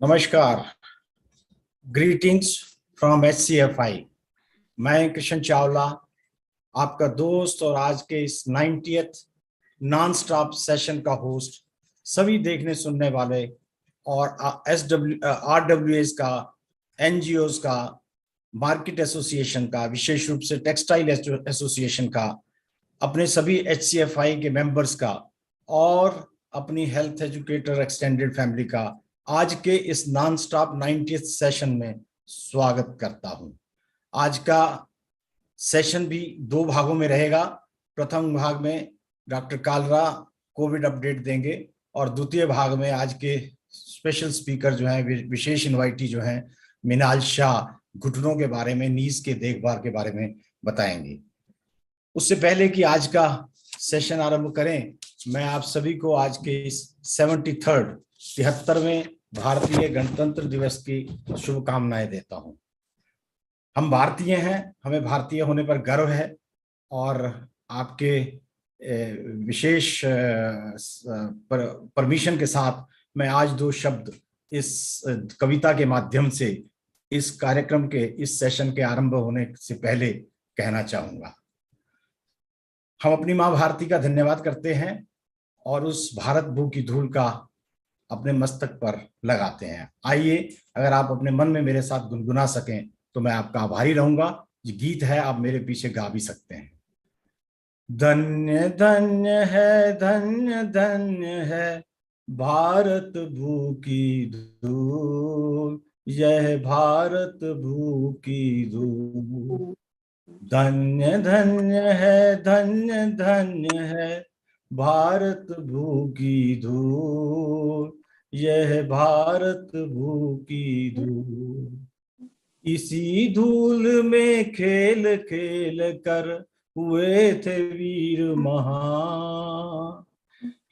नमस्कार। Greetings from HCFI। मैं कृष्ण चावला, आपका दोस्त और आज के इस 90th नॉन स्टॉप सेशन का होस्ट। सभी देखने सुनने वाले और RWAs का, NGOs का, मार्केट एसोसिएशन का, विशेष रूप से टेक्सटाइल एसोसिएशन का, अपने सभी HCFI के मेंबर्स का और अपनी हेल्थ एजुकेटर एक्सटेंडेड फैमिली का आज के इस नॉन स्टॉप 90th सेशन में स्वागत करता हूं। आज का सेशन भी दो भागों में रहेगा। प्रथम भाग में डॉक्टर कालरा कोविड अपडेट देंगे और द्वितीय भाग में आज के स्पेशल स्पीकर जो हैं, विशेष इनवाइटी जो हैं, मिनाल शाह, घुटनों के बारे में, नीज के देखभाल के बारे में बताएंगे। उससे पहले कि आज का सेशन आरंभ करें, मैं आप सभी को आज के इस 73वें भारतीय गणतंत्र दिवस की शुभकामनाएं देता हूं। हम भारतीय हैं, हमें भारतीय होने पर गर्व है और आपके विशेष परमिशन के साथ मैं आज दो शब्द इस कविता के माध्यम से इस कार्यक्रम के, इस सेशन के आरंभ होने से पहले कहना चाहूंगा। हम अपनी माँ भारती का धन्यवाद करते हैं और उस भारत भू की धूल का अपने मस्तक पर लगाते हैं। आइए, अगर आप अपने मन में मेरे साथ गुनगुना सकें तो मैं आपका आभारी रहूंगा। ये गीत है, आप मेरे पीछे गा भी सकते हैं। धन्य धन्य है, धन्य धन्य है भारत भू की धूल, यह भारत भू की धूल। धन्य धन्य है, धन्य धन्य है भारत भू की धूल, यह भारत भू की धूल। इसी धूल में खेल खेल कर हुए थे वीर महान,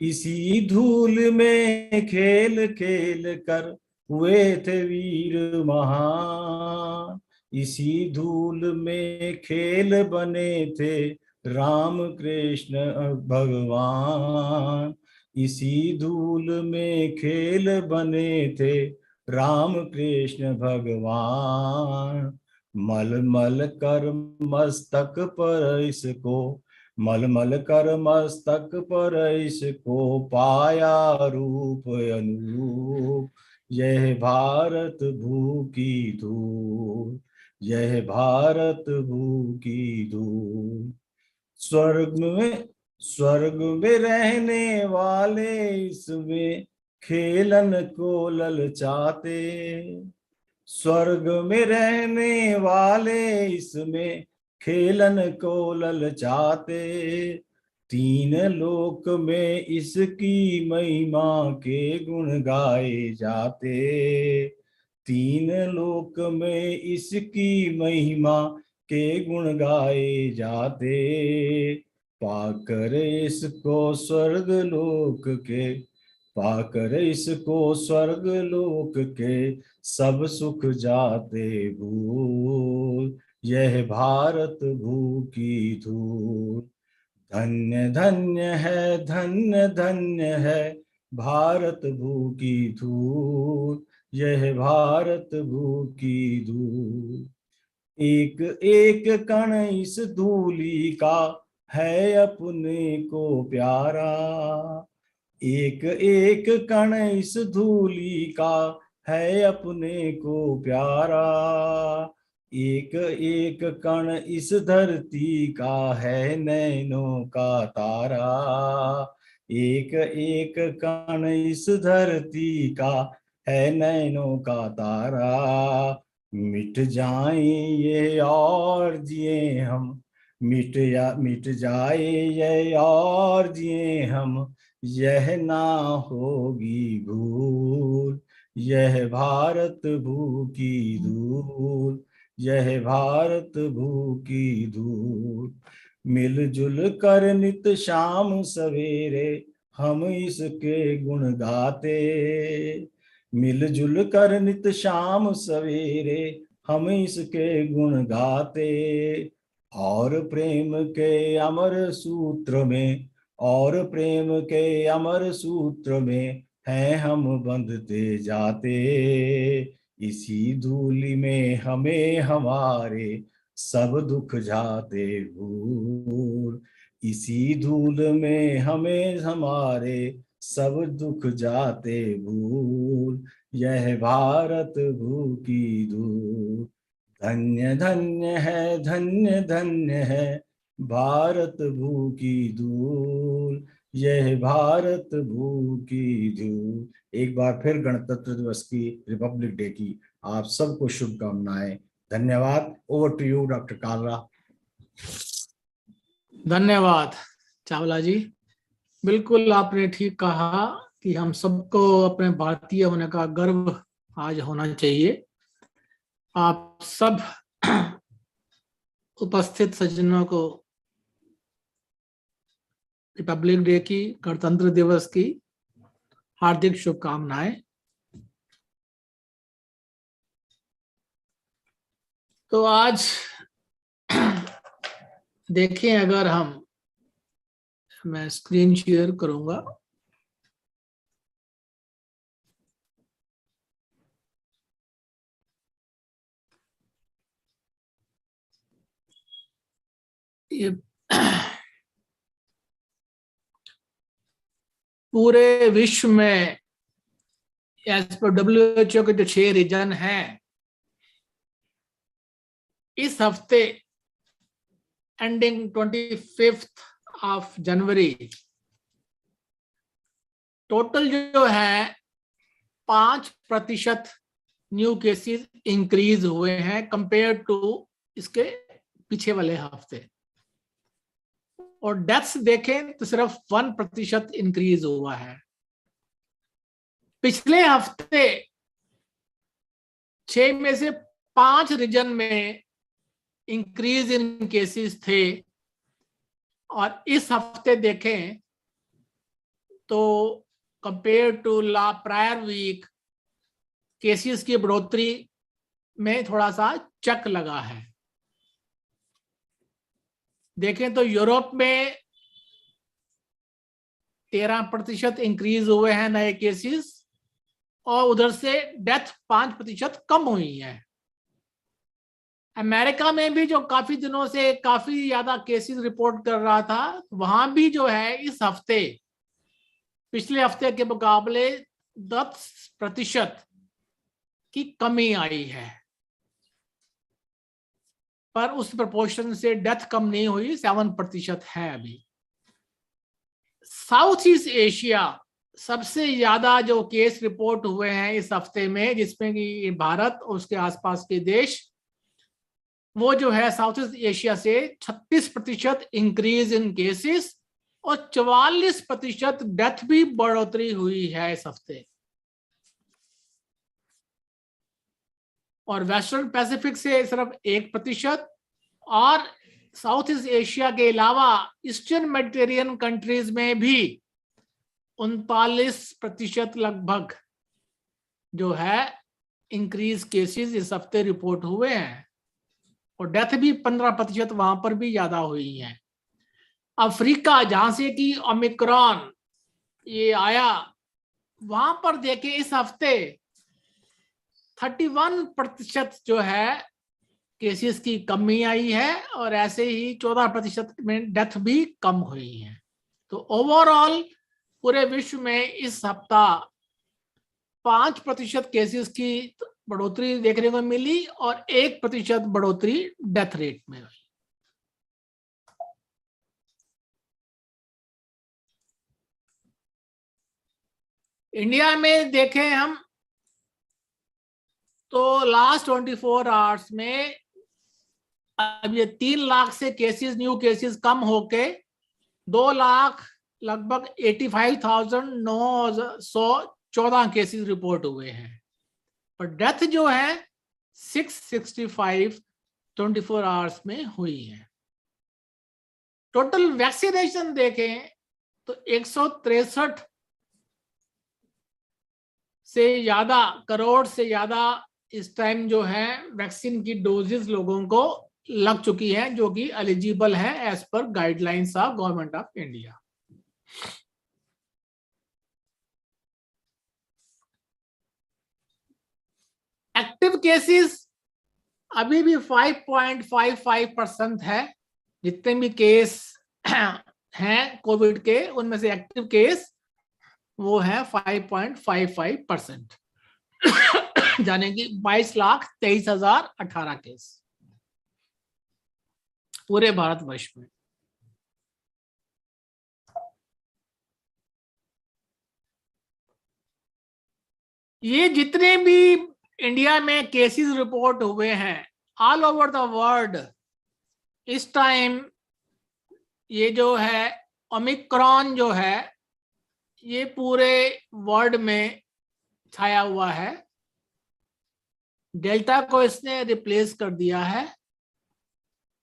इसी धूल में खेल खेल कर हुए थे वीर महान। इसी धूल में खेल बने थे राम कृष्ण भगवान, इसी धूल में खेल बने थे राम कृष्ण भगवान। मल मल कर मस्तक पर इसको, मल मल कर मस्तक पर इसको पाया रूप अनूप, यह भारत भू की धूल, यह भारत भू की धूल। स्वर्ग में रहने वाले इसमें खेलन को ललचाते, स्वर्ग में रहने वाले इसमें खेलन को ललचाते। तीन लोक में इसकी महिमा के गुण गाए जाते, तीन लोक में इसकी महिमा के गुण गाए जाते। पाकर इसको स्वर्ग लोक के, पाकर इसको स्वर्ग लोक के सब सुख जाते भूल, यह भारत भू की धूल। धन्य धन्य है, धन्य धन्य है भारत भू की धूल, यह भारत भू की धूल। एक एक कण इस धूली का है अपने को प्यारा, एक एक कण इस धूली का है अपने को प्यारा। एक एक कण इस धरती का है नैनों का तारा, एक एक कण इस धरती का है नैनों का तारा। मिट जाए ये और जिए हम, मिट जाए ये और जिए हम, यह ना होगी भूल, यह भारत भू की धूल, यह भारत भू की धूल। मिलजुल कर नित शाम सवेरे हम इसके गुण गाते, मिलजुल कर नित शाम सवेरे हम इसके गुण गाते। और प्रेम के अमर सूत्र में, और प्रेम के अमर सूत्र में हैं हम बंधते जाते, इसी धूलि में हमें हमारे सब दुख जाते भूल। इसी धूल में हमें हमारे सब दुख जाते भूल। यह भारत भू की धूल, धन्य धन्य है, धन्य धन्य है भारत भू की धूल, यह भारत भू की धूल। एक बार फिर गणतंत्र दिवस की, रिपब्लिक डे की आप सबको शुभकामनाएं। धन्यवाद। Over to you doctor Kalra. धन्यवाद चावला जी। बिल्कुल आपने ठीक कहा कि हम सबको अपने भारतीय होने का गर्व आज होना चाहिए। आप सब उपस्थित सज्जनों को रिपब्लिक डे की, गणतंत्र दिवस की हार्दिक शुभकामनाएं। तो आज देखें, अगर मैं स्क्रीन शेयर करूंगा। ये पूरे विश्व में एज पर WHO के जो 6 रीजन हैं, इस हफ्ते एंडिंग 25 जनवरी टोटल जो है 5% न्यू केसेस इंक्रीज हुए हैं कंपेयर टू इसके पीछे वाले हफ्ते। और डेथ्स देखें तो सिर्फ 1% इंक्रीज हुआ है। पिछले हफ्ते 6 में से 5 रीजन में इंक्रीज इन केसेस थे, और इस हफ्ते देखें तो compare to prior week cases की बढ़ोतरी में थोड़ा सा चक लगा है। देखें तो यूरोप में 13% इंक्रीज हुए हैं नए केसेस, और उधर से डेथ 5% कम हुई है। अमेरिका में भी जो काफी दिनों से काफी ज्यादा केसेस रिपोर्ट कर रहा था, वहां भी जो है इस हफ्ते पिछले हफ्ते के मुकाबले 10% की कमी आई है, पर उस प्रोपोर्शन से डेथ कम नहीं हुई, 7% है अभी। साउथ ईस्ट एशिया सबसे ज्यादा जो केस रिपोर्ट हुए हैं इस हफ्ते में, जिसमें कि भारत और उसके आसपास के देश, वो जो है साउथ ईस्ट एशिया से 36% इंक्रीज इन केसेस और 44% डेथ भी बढ़ोतरी हुई है इस हफ्ते। और वेस्टर्न पैसिफिक से सिर्फ 1%, और साउथ ईस्ट एशिया के अलावा ईस्टर्न मेडिटेरियन कंट्रीज में भी 39% लगभग जो है इंक्रीज केसेस इस हफ्ते रिपोर्ट हुए हैं, और डेथ भी 15% वहां पर भी ज्यादा हुई है। अफ्रीका, जहां से कि ओमिक्रॉन ये आया, वहां पर देखें इस हफ्ते 31% जो है केसेस की कमी आई है, और ऐसे ही 14% में डेथ भी कम हुई है। तो ओवरऑल पूरे विश्व में इस हफ्ता 5% केसेस की बढ़ोतरी देखने को मिली, और 1% बढ़ोतरी डेथ रेट में हुई। इंडिया में देखें हम तो लास्ट 24 आवर्स में अब ये 3 लाख से केसेस, न्यू केसेस कम होके 2 लाख लगभग 85,914 केसेस रिपोर्ट हुए हैं, और डेथ जो है 665 24 आवर्स में हुई है। टोटल वैक्सीनेशन देखें तो 163 से ज्यादा करोड़ से ज्यादा इस टाइम जो है वैक्सीन की डोजेस लोगों को लग चुकी है, जो कि एलिजिबल है as per guidelines of government of India. Active cases अभी भी 5.55% है। जितने भी केस हैं कोविड के, उनमें से एक्टिव केस वो है 5.55%, यानी कि 22,23,018 केस पूरे भारतवर्ष में। ये जितने भी इंडिया में केसेस रिपोर्ट हुए हैं ऑल ओवर द वर्ल्ड, इस टाइम ये जो है ओमिक्रॉन जो है ये पूरे वर्ल्ड में छाया हुआ है। डेल्टा को इसने रिप्लेस कर दिया है।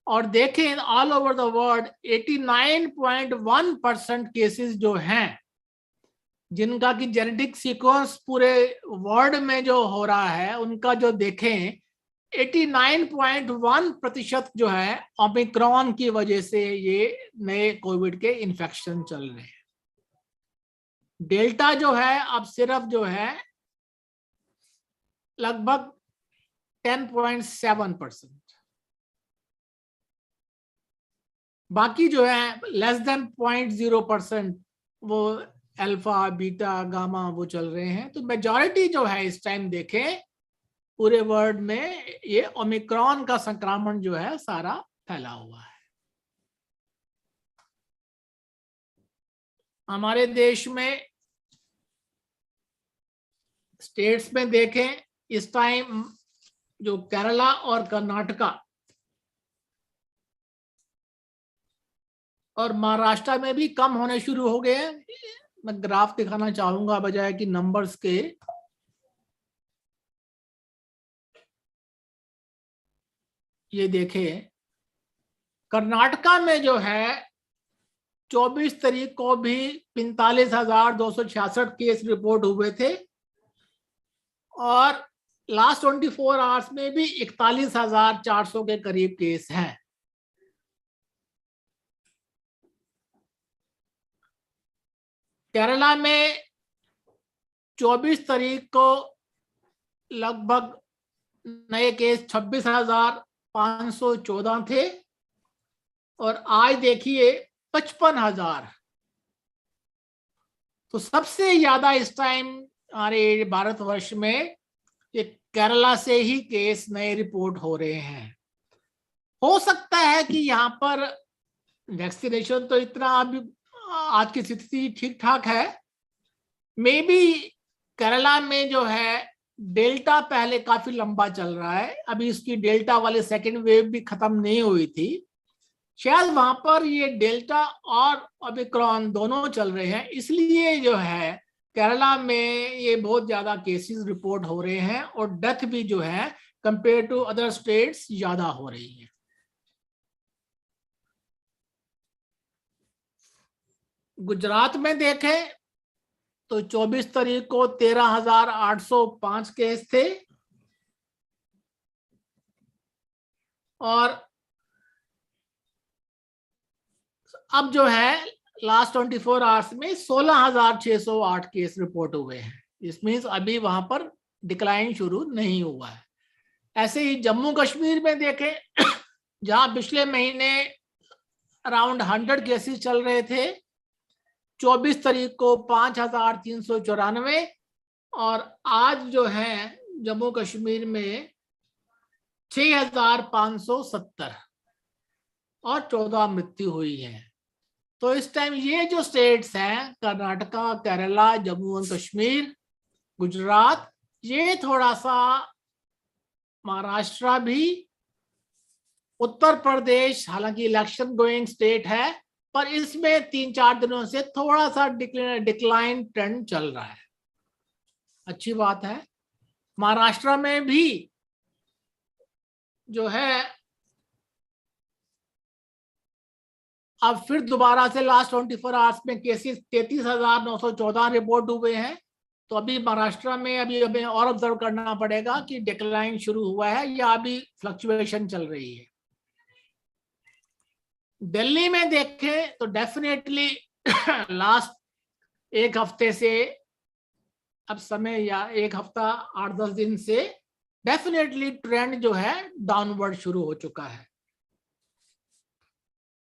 और देखें all over the world 89.1% cases जो हैं जिनका कि जेनेटिक सीक्वेंस पूरे वर्ल्ड में जो हो रहा है, उनका जो देखें 89.1% जो है ओमिक्रॉन की वजह से ये नए कोविड के इन्फेक्शन चल रहे हैं। डेल्टा जो है अब सिर्फ जो है लगभग 10.7%, बाकी जो है लेस देन 0.0% वो अल्फा बीटा गामा वो चल रहे हैं। तो मेजॉरिटी जो है इस टाइम देखें पूरे वर्ल्ड में ये ओमिक्रॉन का संक्रमण जो है सारा फैला हुआ है। हमारे देश में स्टेट्स में देखें इस टाइम जो केरला और कर्नाटका और महाराष्ट्र में भी कम होने शुरू हो गए हैं। मैं ग्राफ दिखाना चाहूंगा बजाय कि नंबर्स के। ये देखें कर्नाटका में जो है 24 तारीख को भी 45,266 केस रिपोर्ट हुए थे और लास्ट 24 आवर्स में भी 41,400 के करीब केस हैं। केरला में 24 तारीख को लगभग नए केस 26,514 थे और आज देखिए 55,000। तो सबसे ज्यादा इस टाइम हमारे भारतवर्ष में ये केरला से ही केस नए रिपोर्ट हो रहे हैं। हो सकता है कि यहाँ पर वैक्सीनेशन तो इतना अभी आज की स्थिति ठीक ठाक है, मे बी केरला में जो है डेल्टा पहले काफी लंबा चल रहा है, अभी इसकी डेल्टा वाले सेकेंड वेव भी खत्म नहीं हुई थी, शायद वहां पर ये डेल्टा और ओमिक्रॉन दोनों चल रहे हैं, इसलिए जो है केरला में ये बहुत ज्यादा केसेस रिपोर्ट हो रहे हैं और डेथ भी जो है कंपेयर टू अदर स्टेट्स ज्यादा हो रही है। गुजरात में देखें तो 24 तारीख को 13,805 केस थे और अब जो है लास्ट 24 आवर्स में 16,608 केस रिपोर्ट हुए हैं। इस मीन्स अभी वहां पर डिक्लाइन शुरू नहीं हुआ है। ऐसे ही जम्मू कश्मीर में देखें जहां पिछले महीने अराउंड 100 केसेस चल रहे थे, 24 तारीख को 5,394 और आज जो है जम्मू कश्मीर में 6,570 और 14 मृत्यु हुई है। तो इस टाइम ये जो स्टेट्स हैं कर्नाटका, केरला, जम्मू एंड कश्मीर, गुजरात, ये थोड़ा सा महाराष्ट्र भी, उत्तर प्रदेश हालांकि इलेक्शन गोइंग स्टेट है पर इसमें 3-4 दिनों से थोड़ा सा डिक्लाइन ट्रेंड चल रहा है, अच्छी बात है। महाराष्ट्र में भी जो है अब फिर दोबारा से लास्ट 24 आवर्स में केसेस 33,914 रिपोर्ट हुए हैं। तो अभी महाराष्ट्र में अभी हमें और ऑब्जर्व करना पड़ेगा कि डिक्लाइन शुरू हुआ है या अभी फ्लक्चुएशन चल रही है। दिल्ली में देखें तो डेफिनेटली लास्ट एक हफ्ते से अब समय या एक हफ्ता 8-10 दिन से डेफिनेटली ट्रेंड जो है डाउनवर्ड शुरू हो चुका है।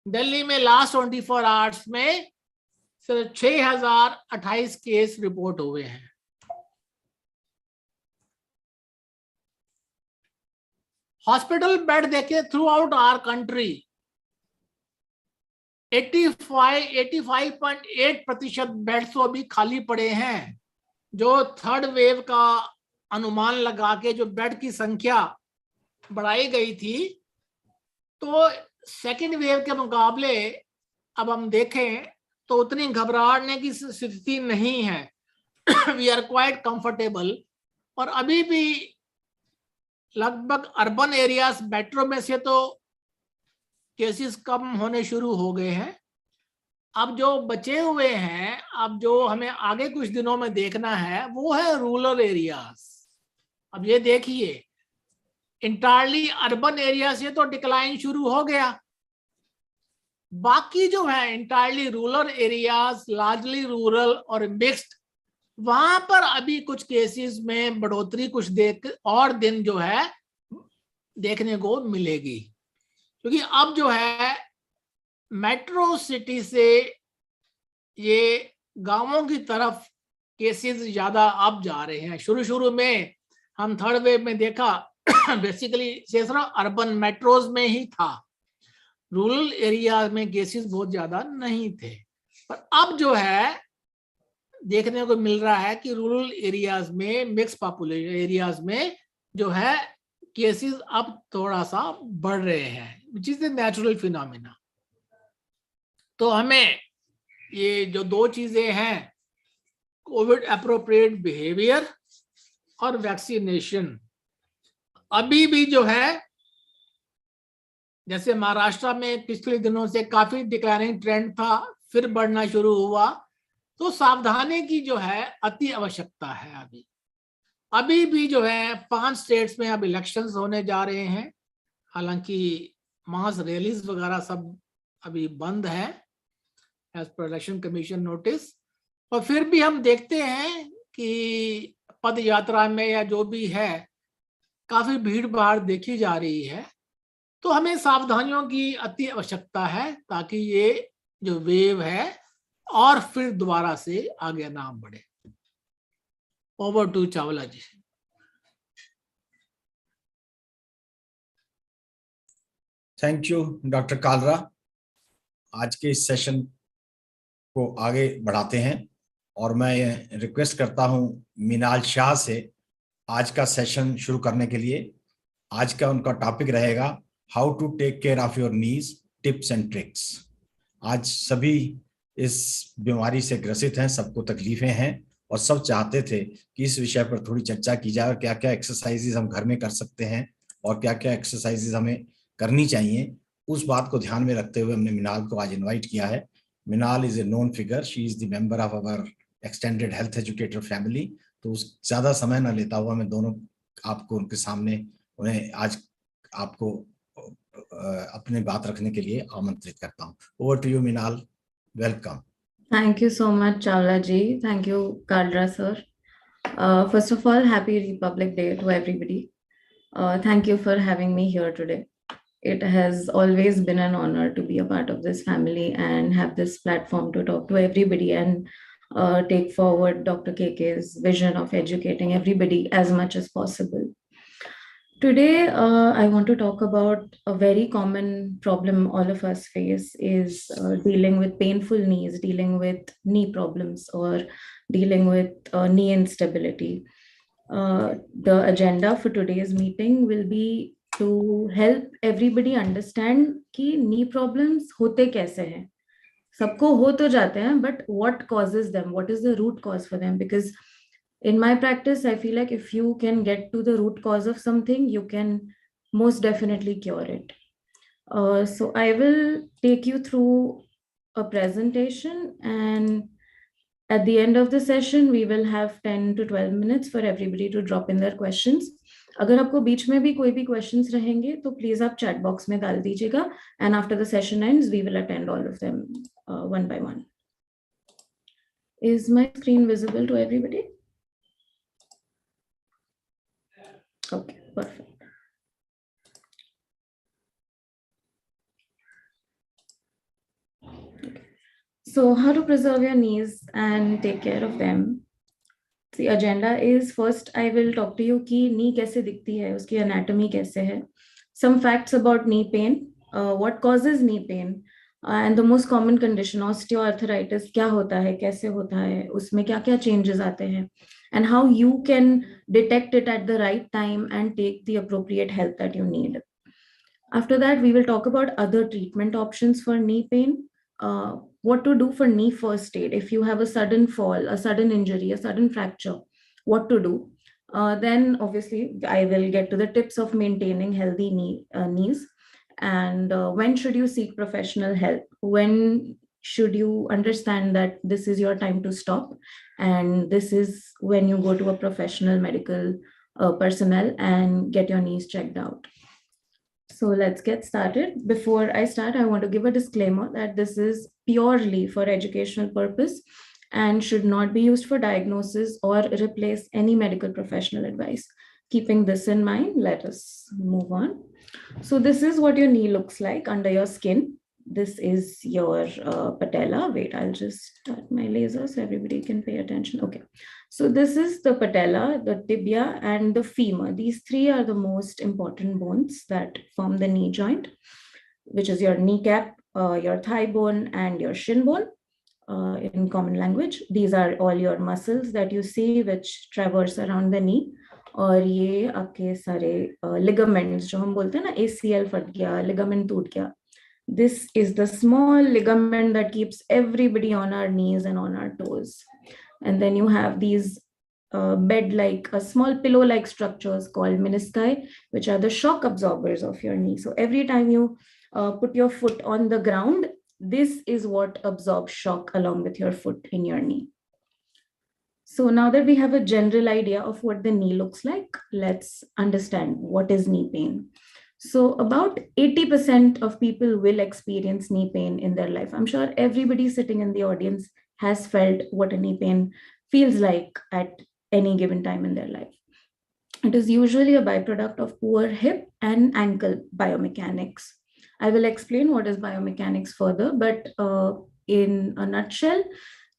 दिल्ली में लास्ट 24 आवर्स में सिर्फ 6028 केस रिपोर्ट हुए हैं। हॉस्पिटल बेड देखे throughout our country 85.8% beds तो अभी खाली पड़े हैं। जो थर्ड वेव का अनुमान लगा के जो बेड की संख्या बढ़ाई गई थी, तो सेकेंड वेव के मुकाबले अब हम देखें तो उतनी घबराने की स्थिति नहीं है। We are quite comfortable. और अभी भी लगभग अर्बन एरियाज मेट्रो में से तो केसेस कम होने शुरू हो गए हैं। अब जो बचे हुए हैं, अब जो हमें आगे कुछ दिनों में देखना है वो है रूरल एरियाज। अब ये देखिए, इंटायरली अर्बन एरिया से तो डिक्लाइन शुरू हो गया, बाकी जो है entirely rural areas, largely rural और मिक्स्ड, वहां पर अभी कुछ केसेस में बढ़ोतरी कुछ और दिन जो है देखने को मिलेगी। क्योंकि अब जो है मेट्रो सिटी से ये गांवों की तरफ केसेस ज्यादा अब जा रहे हैं। शुरू में हम थर्ड वेव में देखा बेसिकली सिर्फ अर्बन मेट्रोज में ही था, रूरल एरिया में केसेस बहुत ज्यादा नहीं थे। पर अब जो है देखने को मिल रहा है कि रूरल एरियाज में, मिक्स पॉपुलेशन एरियाज में जो है केसेस अब थोड़ा सा बढ़ रहे हैं, which is the natural phenomena. तो हमें ये जो दो चीजें हैं, कोविड एप्रोप्रिएट बिहेवियर और वैक्सीनेशन, अभी भी जो है जैसे महाराष्ट्र में पिछले दिनों से काफी डिक्लाइनिंग ट्रेंड था, फिर बढ़ना शुरू हुआ, तो सावधानी की जो है अति आवश्यकता है। अभी भी जो है 5 स्टेट्स में अब इलेक्शंस होने जा रहे हैं। हालांकि मास रैलीज वगैरह सब अभी बंद है एज पर इलेक्शन कमीशन नोटिस। और फिर भी हम देखते हैं कि पद यात्रा में या जो भी है काफी भीड़ भाड़ देखी जा रही है। तो हमें सावधानियों की अति आवश्यकता है ताकि ये जो वेव है और फिर दोबारा से आगे ना बढ़े। Over to Chawla ji. Thank you doctor Kalra. आज के इस सेशन को आगे बढ़ाते हैं और मैं रिक्वेस्ट करता हूं मिनाल शाह से आज का सेशन शुरू करने के लिए। आज का उनका टॉपिक रहेगा how to take care of your knees, tips and tricks. आज सभी इस बीमारी से ग्रसित हैं, सबको तकलीफें हैं और सब चाहते थे कि इस विषय पर थोड़ी चर्चा की जाए और क्या क्या एक्सरसाइजेज हम घर में कर सकते हैं और क्या क्या एक्सरसाइजेज हमें करनी चाहिए। उस बात को ध्यान में रखते हुए हमने मिनाल को आज इनवाइट किया है। Minal is a known figure, she is the member of our extended health educator family. तो ज्यादा समय न लेता हुआ मैं दोनों आपको उनके सामने उन्हें आज आपको अपने बात रखने के लिए आमंत्रित करता हूँ। Over to you Minal, welcome. Thank you so much, Chawla ji. Thank you, Kalra sir. First of all, happy Republic Day to everybody. Thank you for having me here today. It has always been an honor to be a part of this family and have this platform to talk to everybody and take forward Dr. KK's vision of educating everybody as much as possible. Today, I want to talk about a very common problem all of us face is dealing with painful knees, dealing with knee problems, or dealing with knee instability. The agenda for today's meeting will be to help everybody understand कि knee problems होते कैसे हैं. सबको हो तो जाते हैं, but what causes them? What is the root cause for them? Because in my practice, I feel like if you can get to the root cause of something, you can most definitely cure it. So I will take you through a presentation, and at the end of the session, we will have 10 to 12 minutes for everybody to drop in their questions. अगर आपको बीच में भी कोई भी questions रहेंगे तो please आप chat box में डाल दीजिएगा, and after the session ends, we will attend all of them one by one. Is my screen visible to everybody? Okay. Perfect. So how to preserve your knees and take care of them. The agenda is first I will talk to you कि knee कैसे दिखती है, उसकी anatomy कैसे है. Some facts about knee pain, what causes knee pain, and the most common condition osteoarthritis क्या होता है, कैसे होता है, उसमें क्या क्या changes आते हैं, and how you can detect it at the right time and take the appropriate help that you need. After that, we will talk about other treatment options for knee pain. What to do for knee first aid if you have a sudden fall, a sudden injury, a sudden fracture, what to do. Then obviously I will get to the tips of maintaining healthy knees, and when should you seek professional help, when should you understand that this is your time to stop, and this is when you go to a professional medical personnel and get your knees checked out. So let's get started. Before I start, I want to give a disclaimer that this is purely for educational purpose and should not be used for diagnosis or replace any medical professional advice. Keeping this in mind, let us move on. So this is what your knee looks like under your skin. This is your patella. Wait, I'll just start my laser so everybody can pay attention. Okay. So this is the patella, the tibia, and the femur. These three are the most important bones that form the knee joint, which is your kneecap, your thigh bone, and your shin bone. In common language, these are all your muscles that you see which traverse around the knee. और ये आपके सारे ligaments जो हम बोलते हैं ना, ACL फट गया, ligament टूट गया. This is the small ligament that keeps everybody on our knees and on our toes. And then you have these bed-like, small pillow-like structures called menisci, which are the shock absorbers of your knee. So every time you put your foot on the ground, this is what absorbs shock along with your foot in your knee. So now that we have a general idea of what the knee looks like, let's understand what is knee pain. So about 80% of people will experience knee pain in their life. I'm sure everybody sitting in the audience has felt what a knee pain feels like at any given time in their life. It is usually a byproduct of poor hip and ankle biomechanics. I will explain what is biomechanics further, but in a nutshell,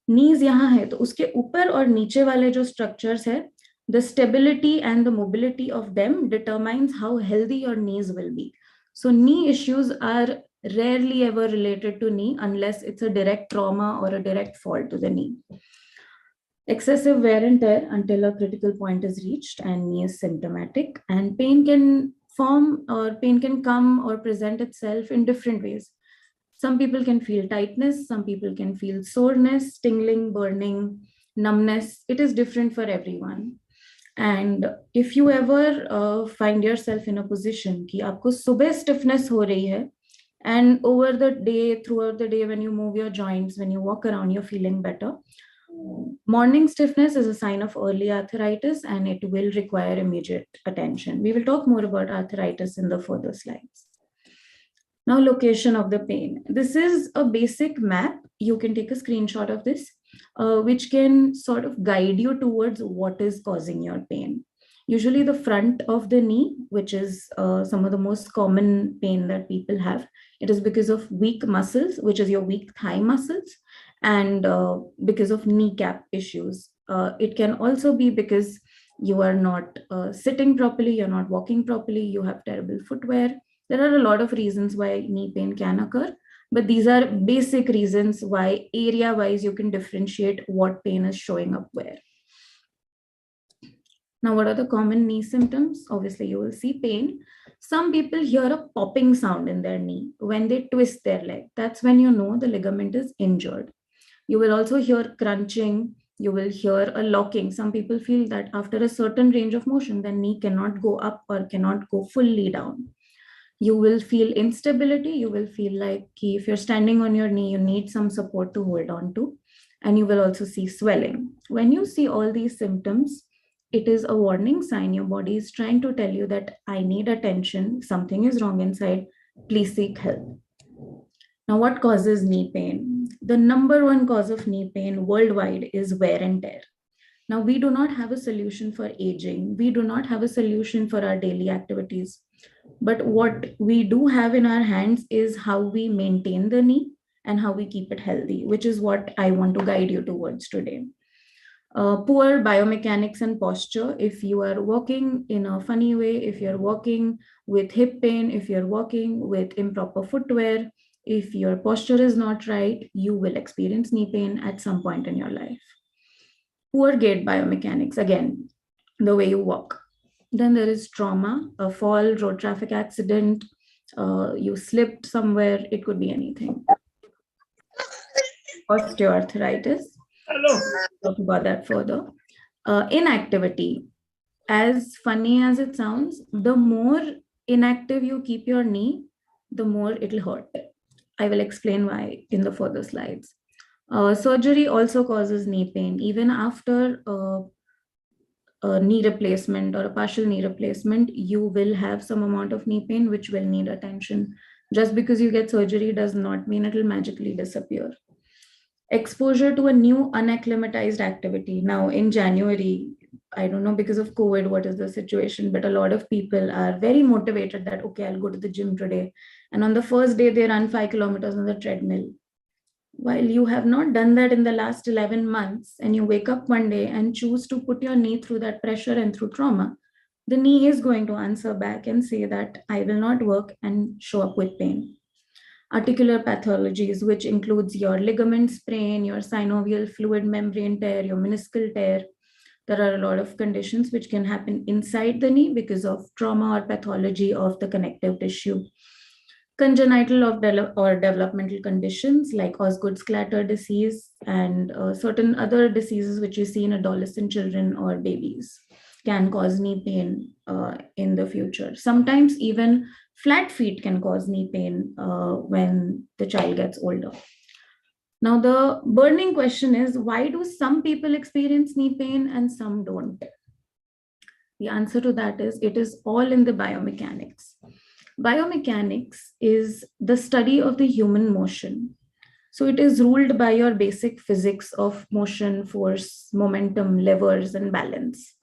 knees यहाँ है तो उसके ऊपर और नीचे वाले जो structures है, the stability and the mobility of them determines how healthy your knees will be. So knee issues are rarely ever related to knee unless it's a direct trauma or a direct fall to the knee. Excessive wear and tear until a critical point is reached and knee is symptomatic, and pain can form or pain can come or present itself in different ways. Some people can feel tightness, some people can feel soreness, tingling, burning, numbness. It is different for everyone. And if you ever find yourself in a position कि आपको सुबह stiffness हो रही है, and over the day, throughout the day, when you move your joints, when you walk around, you're feeling better. Morning stiffness is a sign of early arthritis and it will require immediate attention. We will talk more about arthritis in the further slides. Now, location of the pain. This is a basic map. You can take a screenshot of this, which can sort of guide you towards what is causing your pain. Usually the front of the knee, which is some of the most common pain that people have, it is because of weak muscles, which is your weak thigh muscles, and because of kneecap issues. It can also be because you are not sitting properly, you're not walking properly, you have terrible footwear. There are a lot of reasons why knee pain can occur, but these are basic reasons why area-wise you can differentiate what pain is showing up where. Now, what are the common knee symptoms? Obviously, you will see pain. Some people hear a popping sound in their knee when they twist their leg. That's when you know the ligament is injured. You will also hear crunching. You will hear a locking. Some people feel that after a certain range of motion, the knee cannot go up or cannot go fully down. You will feel instability. You will feel like if you're standing on your knee, you need some support to hold on to. And you will also see swelling. When you see all these symptoms, it is a warning sign. Your body is trying to tell you that I need attention. Something is wrong inside. Please seek help. Now, what causes knee pain? The number one cause of knee pain worldwide is wear and tear. Now, we do not have a solution for aging. We do not have a solution for our daily activities. But what we do have in our hands is how we maintain the knee and how we keep it healthy, which is what I want to guide you towards today. Poor biomechanics and posture. If you are walking in a funny way, if you're walking with hip pain, if you're walking with improper footwear, if your posture is not right, you will experience knee pain at some point in your life. Poor gait biomechanics, again, the way you walk. Then there is trauma, a fall, road traffic accident, you slipped somewhere, it could be anything. Osteoarthritis. Hello. Talk about that further. Inactivity. As funny as it sounds, the more inactive you keep your knee, the more it'll hurt. I will explain why in the further slides. Surgery also causes knee pain. Even after a knee replacement or a partial knee replacement, you will have some amount of knee pain which will need attention. Just because you get surgery does not mean it will magically disappear. Exposure to a new unacclimatized activity. Now in January, I don't know because of COVID, what is the situation, but a lot of people are very motivated that, okay, I'll go to the gym today. And on the first day, they run 5 kilometers on the treadmill. While you have not done that in the last 11 months, and you wake up one day and choose to put your knee through that pressure and through trauma, the knee is going to answer back and say that I will not work and show up with pain. Articular pathologies, which includes your ligament sprain, your synovial fluid membrane tear, your meniscal tear. There are a lot of conditions which can happen inside the knee because of trauma or pathology of the connective tissue. Congenital or developmental conditions like Osgood-Schlatter disease and certain other diseases which you see in adolescent children or babies can cause knee pain in the future. Sometimes even flat feet can cause knee pain when the child gets older. Now, the burning question is, why do some people experience knee pain and some don't? The answer to that is, it is all in the biomechanics. Biomechanics is the study of the human motion. So it is ruled by your basic physics of motion, force, momentum, levers, and balance.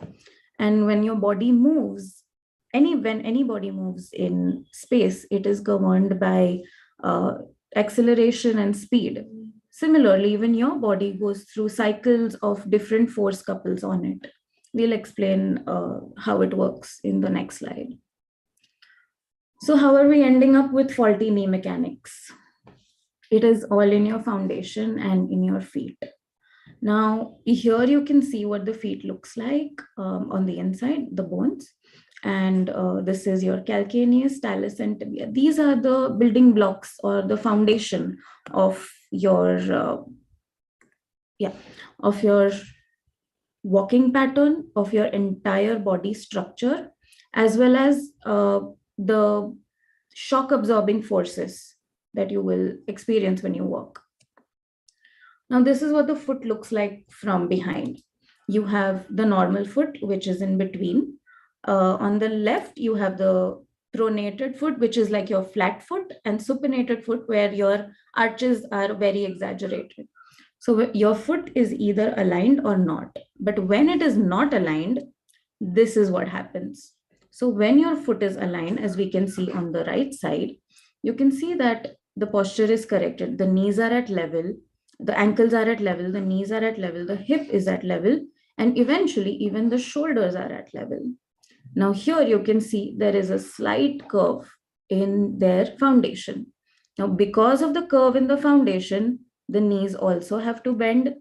And when your body moves, when anybody moves in space, it is governed by acceleration and speed. Similarly, even your body goes through cycles of different force couples on it. We'll explain how it works in the next slide. So how are we ending up with faulty knee mechanics? It is all in your foundation and in your feet. Now, here you can see what the feet looks like on the inside, the bones. And this is your calcaneus, talus, and tibia. These are the building blocks or the foundation of your walking pattern, of your entire body structure, as well as the shock absorbing forces that you will experience when you walk. Now, this is what the foot looks like from behind. You have the normal foot, which is in between. On the left, you have the pronated foot, which is like your flat foot, and supinated foot, where your arches are very exaggerated. So your foot is either aligned or not. But when it is not aligned, this is what happens. So when your foot is aligned, as we can see on the right side, you can see that the posture is corrected. The knees are at level, the ankles are at level, the knees are at level, the hip is at level, and eventually even the shoulders are at level. Now here you can see there is a slight curve in their foundation. Now because of the curve in the foundation, the knees also have to bend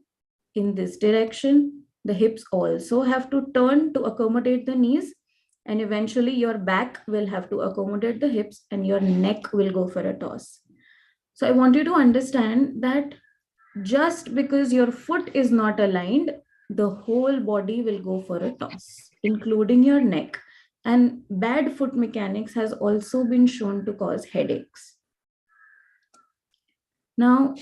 in this direction. The hips also have to turn to accommodate the knees. And eventually your back will have to accommodate the hips and your neck will go for a toss. So I want you to understand that just because your foot is not aligned, the whole body will go for a toss, including your neck. And bad foot mechanics has also been shown to cause headaches. Now,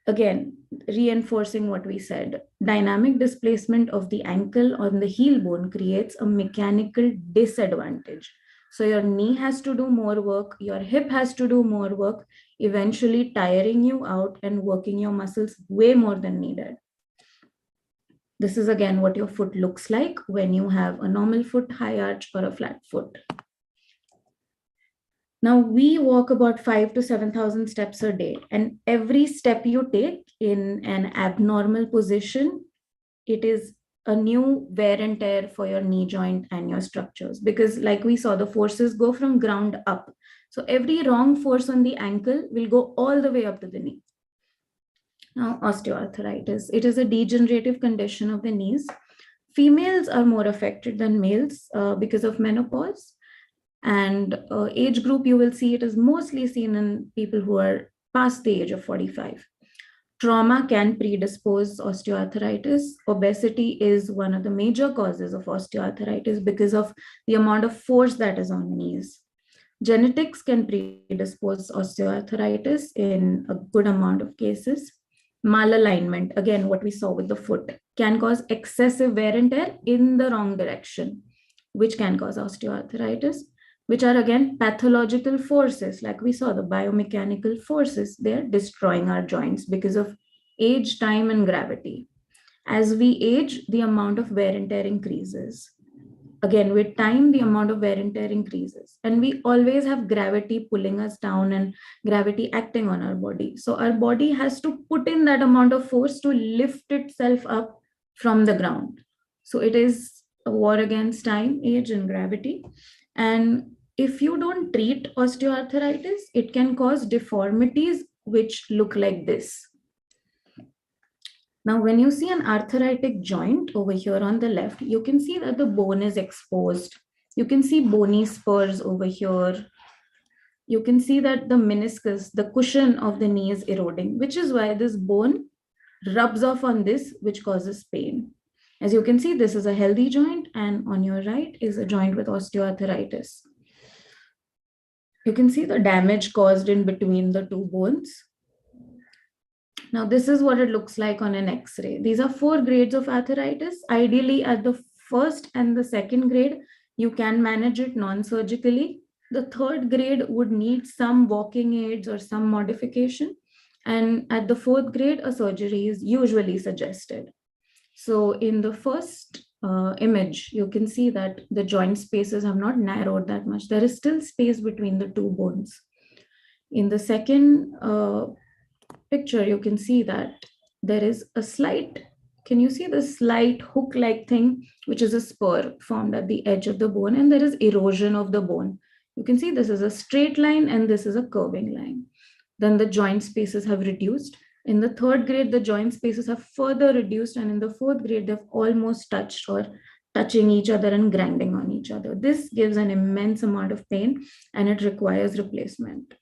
again, reinforcing what we said, dynamic displacement of the ankle on the heel bone creates a mechanical disadvantage. So your knee has to do more work, your hip has to do more work, eventually tiring you out and working your muscles way more than needed. This is again what your foot looks like when you have a normal foot, high arch, or a flat foot. Now we walk about 5,000 to 7,000 steps a day, and every step you take in an abnormal position, it is a new wear and tear for your knee joint and your structures, because like we saw, the forces go from ground up. So every wrong force on the ankle will go all the way up to the knee. Now, osteoarthritis, it is a degenerative condition of the knees. Females are more affected than males because of menopause. And age group, you will see it is mostly seen in people who are past the age of 45. Trauma can predispose osteoarthritis. Obesity is one of the major causes of osteoarthritis because of the amount of force that is on knees. Genetics can predispose osteoarthritis in a good amount of cases. Malalignment, again, what we saw with the foot, can cause excessive wear and tear in the wrong direction, which can cause osteoarthritis, which are again pathological forces. Like we saw, the biomechanical forces, they're destroying our joints because of age, time, and gravity. As we age, the amount of wear and tear increases. Again, with time, the amount of wear and tear increases. And we always have gravity pulling us down and gravity acting on our body. So our body has to put in that amount of force to lift itself up from the ground. So it is a war against time, age, and gravity. And if you don't treat osteoarthritis, it can cause deformities which look like this. Now, when you see an arthritic joint over here on the left, you can see that the bone is exposed. You can see bony spurs over here. You can see that the meniscus, the cushion of the knee, is eroding, which is why this bone rubs off on this, which causes pain. As you can see, this is a healthy joint, and on your right is a joint with osteoarthritis. You can see the damage caused in between the two bones. Now, this is what it looks like on an X-ray. These are 4 grades of arthritis. Ideally, at the first and the second grade, you can manage it non-surgically. The third grade would need some walking aids or some modification. And at the 4th grade, a surgery is usually suggested. So in the first image, you can see that the joint spaces have not narrowed that much. There is still space between the two bones. In the second picture, you can see that there is a slight, can you see the slight hook-like thing, which is a spur formed at the edge of the bone, and there is erosion of the bone. You can see this is a straight line and this is a curving line. Then the joint spaces have reduced. In the 3rd grade, the joint spaces have further reduced, and in the 4th grade, they've almost touched or touching each other and grinding on each other. This gives an immense amount of pain and it requires replacement.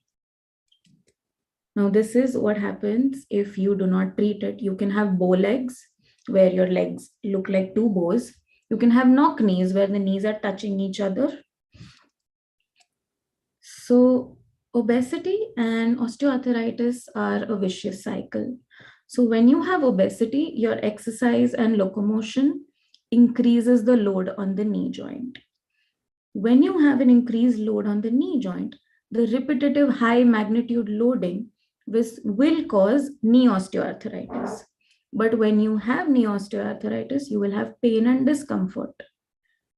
Now, this is what happens if you do not treat it. You can have bow legs, where your legs look like 2 bows. You can have knock knees, where the knees are touching each other. So obesity and osteoarthritis are a vicious cycle. So when you have obesity, your exercise and locomotion increases the load on the knee joint. When you have an increased load on the knee joint, the repetitive high magnitude loading will cause knee osteoarthritis. But when you have knee osteoarthritis, you will have pain and discomfort.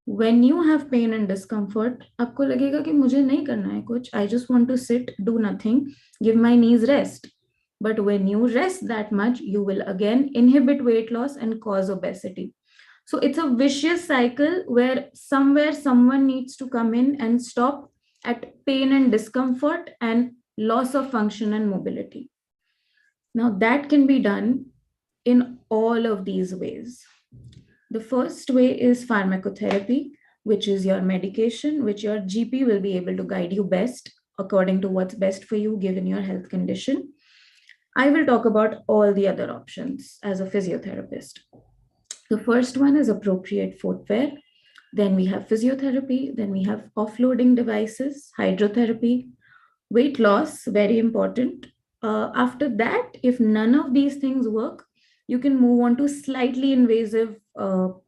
When you have pain and discomfort, आपको लगेगा कि मुझे नहीं करना है कुछ, I just want to sit, do nothing, give my knees rest. But when you rest that much, you will again inhibit weight loss and cause obesity. So it's a vicious cycle where somewhere someone needs to come in and stop at pain and discomfort and loss of function and mobility. Now that can be done in all of these ways. The first way is pharmacotherapy, which is your medication, which your GP will be able to guide you best according to what's best for you given your health condition. I will talk about all the other options as a physiotherapist. The first one is appropriate footwear. Then we have physiotherapy. Then we have offloading devices, hydrotherapy, weight loss, very important. After that, if none of these things work, you can move on to slightly invasive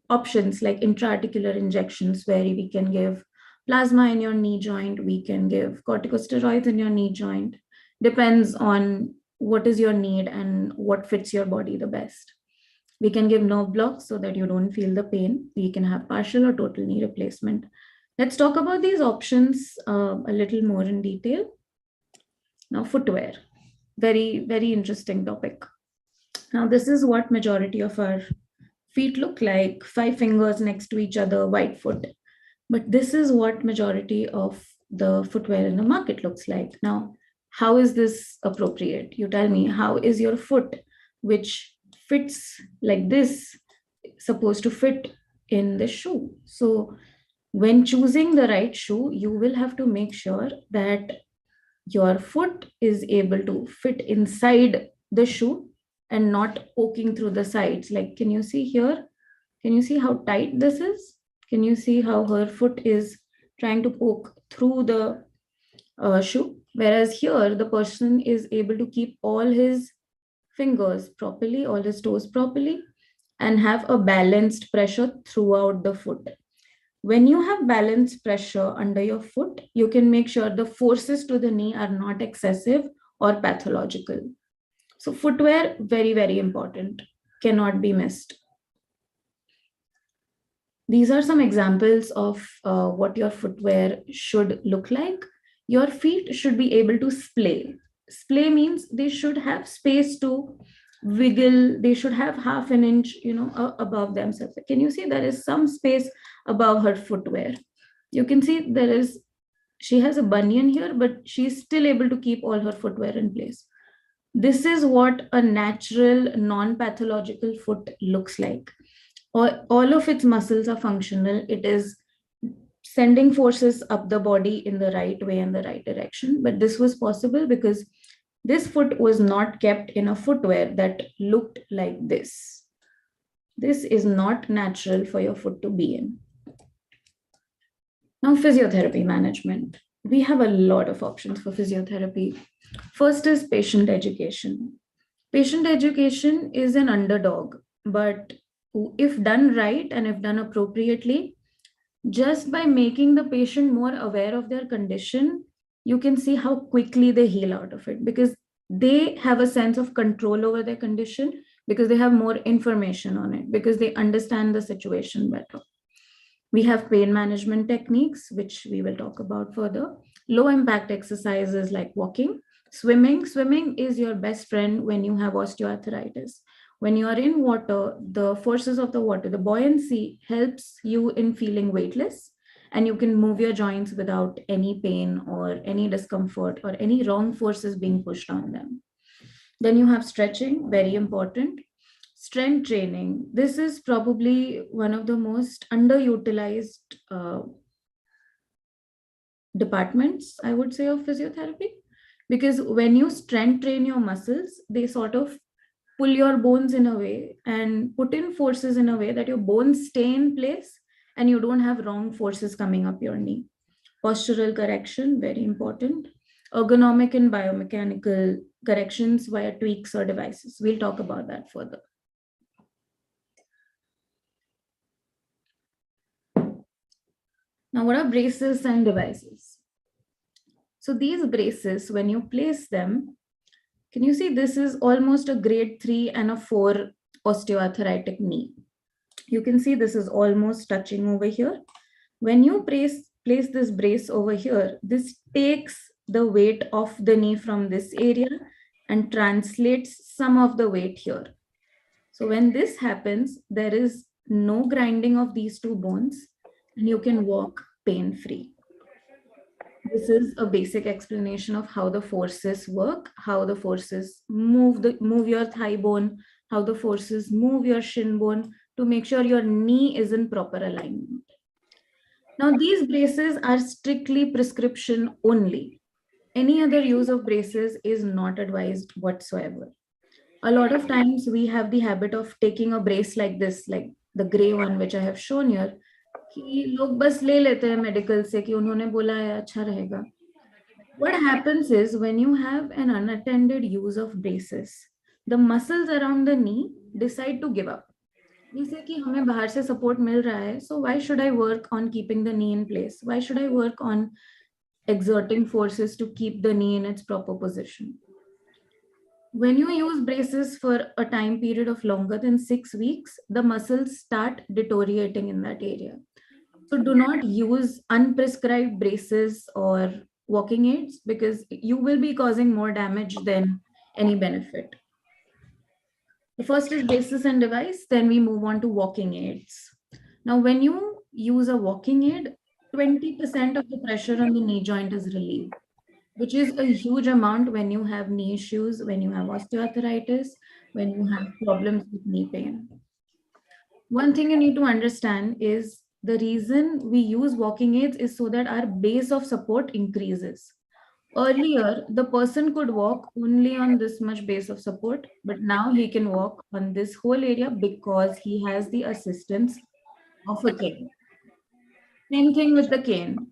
options like intra-articular injections, where we can give plasma in your knee joint, we can give corticosteroids in your knee joint. Depends on what is your need and what fits your body the best. We can give nerve blocks so that you don't feel the pain. We can have partial or total knee replacement. Let's talk about these options a little more in detail. Now, footwear, very, very interesting topic. Now, this is what majority of our feet look like, 5 fingers next to each other, white foot. But this is what majority of the footwear in the market looks like. Now, how is this appropriate? You tell me, how is your foot, which fits like this, supposed to fit in the shoe? So when choosing the right shoe, you will have to make sure that your foot is able to fit inside the shoe and not poking through the sides. Like, can you see here? Can you see how tight this is? Can you see how her foot is trying to poke through the shoe? Whereas here, the person is able to keep all his fingers properly, all his toes properly, and have a balanced pressure throughout the foot. When you have balanced pressure under your foot, you can make sure the forces to the knee are not excessive or pathological. So footwear, very, very important, cannot be missed. These are some examples of what your footwear should look like. Your feet should be able to splay. Splay means they should have space to wiggle. They should have half an inch, above themselves. Can you see there is some space above her footwear? You can see she has a bunion here, but she's still able to keep all her footwear in place. This is what a natural, non-pathological foot looks like. All of its muscles are functional. It is sending forces up the body in the right way and the right direction. But this was possible because this foot was not kept in a footwear that looked like this. This is not natural for your foot to be in. Now, physiotherapy management. We have a lot of options for physiotherapy. First is patient education. Patient education is an underdog, but if done right and if done appropriately, just by making the patient more aware of their condition, you can see how quickly they heal out of it, because they have a sense of control over their condition, because they have more information on it, because they understand the situation better. We have pain management techniques, which we will talk about further. Low impact exercises like walking, swimming. Swimming is your best friend when you have osteoarthritis. When you are in water, the forces of the water, the buoyancy helps you in feeling weightless, and you can move your joints without any pain or any discomfort or any wrong forces being pushed on them. Then you have stretching, very important. Strength training. This is probably one of the most underutilized departments, I would say, of physiotherapy, because when you strength train your muscles, they sort of pull your bones in a way and put in forces in a way that your bones stay in place and you don't have wrong forces coming up your knee. Postural correction, very important. Ergonomic and biomechanical corrections via tweaks or devices. We'll talk about that further. Now, what are braces and devices? So these braces, when you place them, can you see this is almost a grade 3 and a 4 osteoarthritic knee? You can see this is almost touching over here. When you place this brace over here, this takes the weight of the knee from this area and translates some of the weight here. So when this happens, there is no grinding of these two bones and you can walk pain-free. This is a basic explanation of how the forces work, how the forces move your thigh bone, how the forces move your shin bone to make sure your knee is in proper alignment. Now, these braces are strictly prescription only. Any other use of braces is not advised whatsoever. A lot of times we have the habit of taking a brace like this, like the gray one which I have shown here, कि लोग बस ले लेते हैं medical से कि उन्होंने बोला है अच्छा रहेगा. What happens is when you have an unattended use of braces, the muscles around the knee decide to give up. जैसे कि हमें बाहर से support मिल रहा है, so why should I work on keeping the knee in place? Why should I work on exerting forces to keep the knee in its proper position? When you use braces for a time period of longer than 6 weeks, the muscles start deteriorating in that area. So do not use unprescribed braces or walking aids because you will be causing more damage than any benefit. The first is braces and device, then we move on to walking aids. Now, when you use a walking aid, 20% of the pressure on the knee joint is relieved, which is a huge amount when you have knee issues, when you have osteoarthritis, when you have problems with knee pain. One thing you need to understand is the reason we use walking aids is so that our base of support increases. Earlier, the person could walk only on this much base of support, but now he can walk on this whole area because he has the assistance of a cane. Same thing with the cane.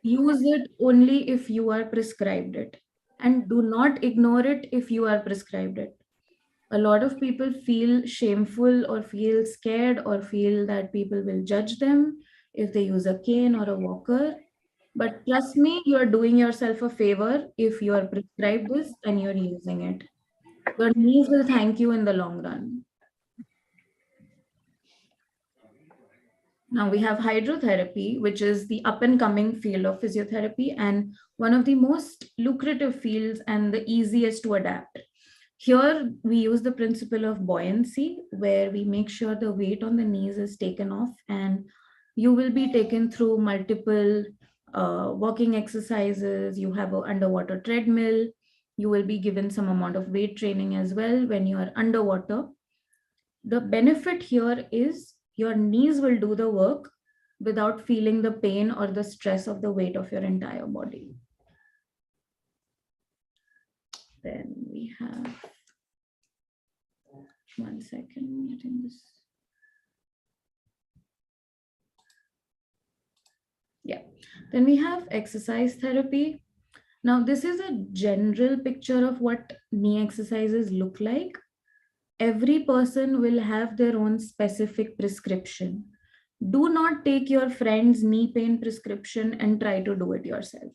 Use it only if you are prescribed it, and do not ignore it if you are prescribed it. A lot of people feel shameful or feel scared or feel that people will judge them if they use a cane or a walker. But trust me, you are doing yourself a favor if you are prescribed this and you're using it. Your knees will thank you in the long run. Now we have hydrotherapy, which is the up and coming field of physiotherapy and one of the most lucrative fields and the easiest to adapt. Here we use the principle of buoyancy, where we make sure the weight on the knees is taken off and you will be taken through multiple walking exercises. You have an underwater treadmill. You will be given some amount of weight training as well when you are underwater. The benefit here is your knees will do the work without feeling the pain or the stress of the weight of your entire body. Then we have, one second, getting this. Yeah, then we have exercise therapy. Now this is a general picture of what knee exercises look like. Every person will have their own specific prescription. Do not take your friend's knee pain prescription and try to do it yourself.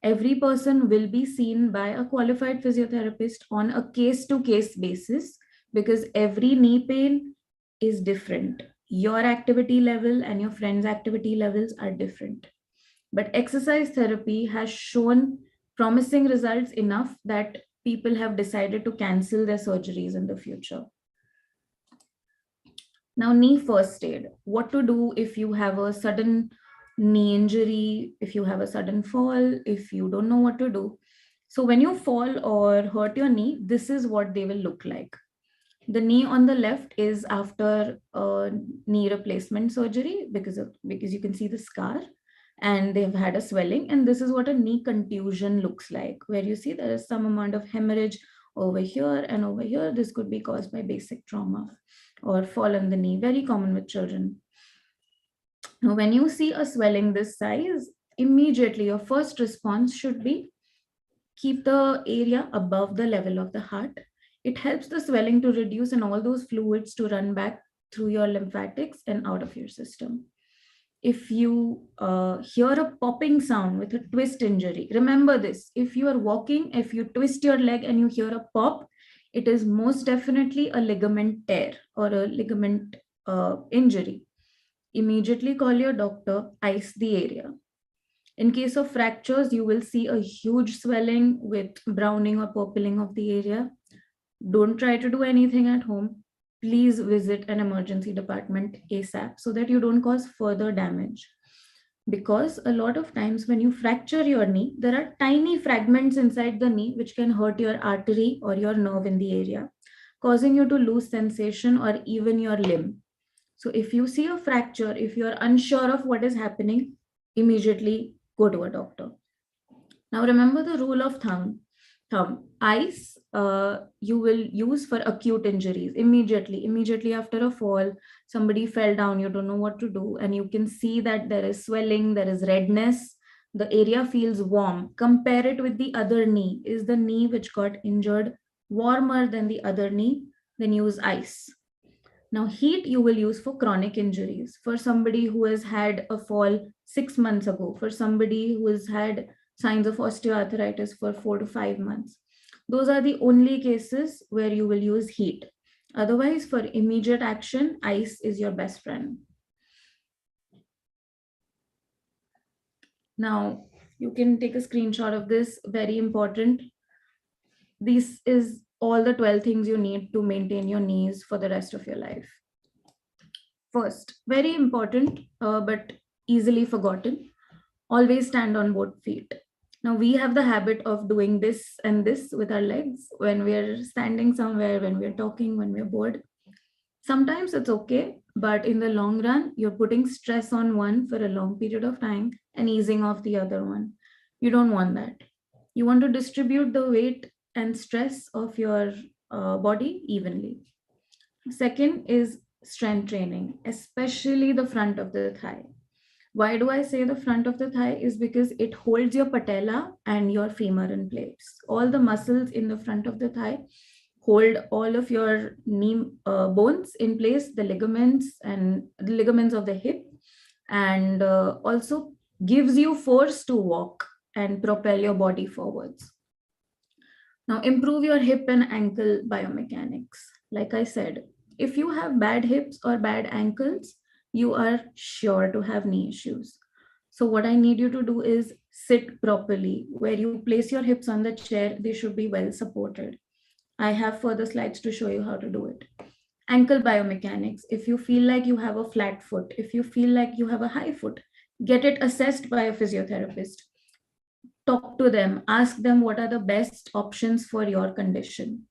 Every person will be seen by a qualified physiotherapist on a case-to-case basis because every knee pain is different. Your activity level and your friend's activity levels are different. But exercise therapy has shown promising results enough that people have decided to cancel their surgeries in the future. Now, knee first aid. What to do if you have a sudden knee injury, if you have a sudden fall, if you don't know what to do. So when you fall or hurt your knee, this is what they will look like. The knee on the left is after a knee replacement surgery because you can see the scar and they've had a swelling. And this is what a knee contusion looks like, where you see there is some amount of hemorrhage over here and over here. This could be caused by basic trauma or fall on the knee, very common with children. Now, when you see a swelling this size, immediately your first response should be keep the area above the level of the heart. It helps the swelling to reduce and all those fluids to run back through your lymphatics and out of your system. If you hear a popping sound with a twist injury, remember this. If you are walking, if you twist your leg and you hear a pop, it is most definitely a ligament tear or a ligament injury. Immediately call your doctor, ice the area. In case of fractures, you will see a huge swelling with browning or purpling of the area. Don't try to do anything at home. Please visit an emergency department ASAP so that you don't cause further damage. Because a lot of times when you fracture your knee, there are tiny fragments inside the knee which can hurt your artery or your nerve in the area, causing you to lose sensation or even your limb. So if you see a fracture, if you're unsure of what is happening, immediately go to a doctor. Now remember the rule of thumb. Ice you will use for acute injuries immediately after a fall. Somebody fell down, you don't know what to do, and you can see that there is swelling, there is redness, the area feels warm. Compare it with the other knee. Is the knee which got injured warmer than the other knee? Then use ice. Now heat you will use for chronic injuries, for somebody who has had a fall 6 months ago, for somebody who has had signs of osteoarthritis for 4 to 5 months. Those are the only cases where you will use heat. Otherwise, for immediate action, ice is your best friend. Now, you can take a screenshot of this, very important. This is all the 12 things you need to maintain your knees for the rest of your life. First, very important, but easily forgotten, always stand on both feet. Now, we have the habit of doing this and this with our legs when we're standing somewhere, when we're talking, when we're bored. Sometimes it's okay, but in the long run, you're putting stress on one for a long period of time and easing off the other one. You don't want that. You want to distribute the weight and stress of your body evenly. Second is strength training, especially the front of the thigh. Why do I say the front of the thigh? Is because it holds your patella and your femur in place. All the muscles in the front of the thigh hold all of your knee bones in place, the ligaments and the ligaments of the hip, and also gives you force to walk and propel your body forwards. Now, improve your hip and ankle biomechanics. Like I said, if you have bad hips or bad ankles, you are sure to have knee issues. So what I need you to do is sit properly. Where you place your hips on the chair, they should be well supported. I have further slides to show you how to do it. Ankle biomechanics. If you feel like you have a flat foot, if you feel like you have a high foot, get it assessed by a physiotherapist. Talk to them, ask them what are the best options for your condition.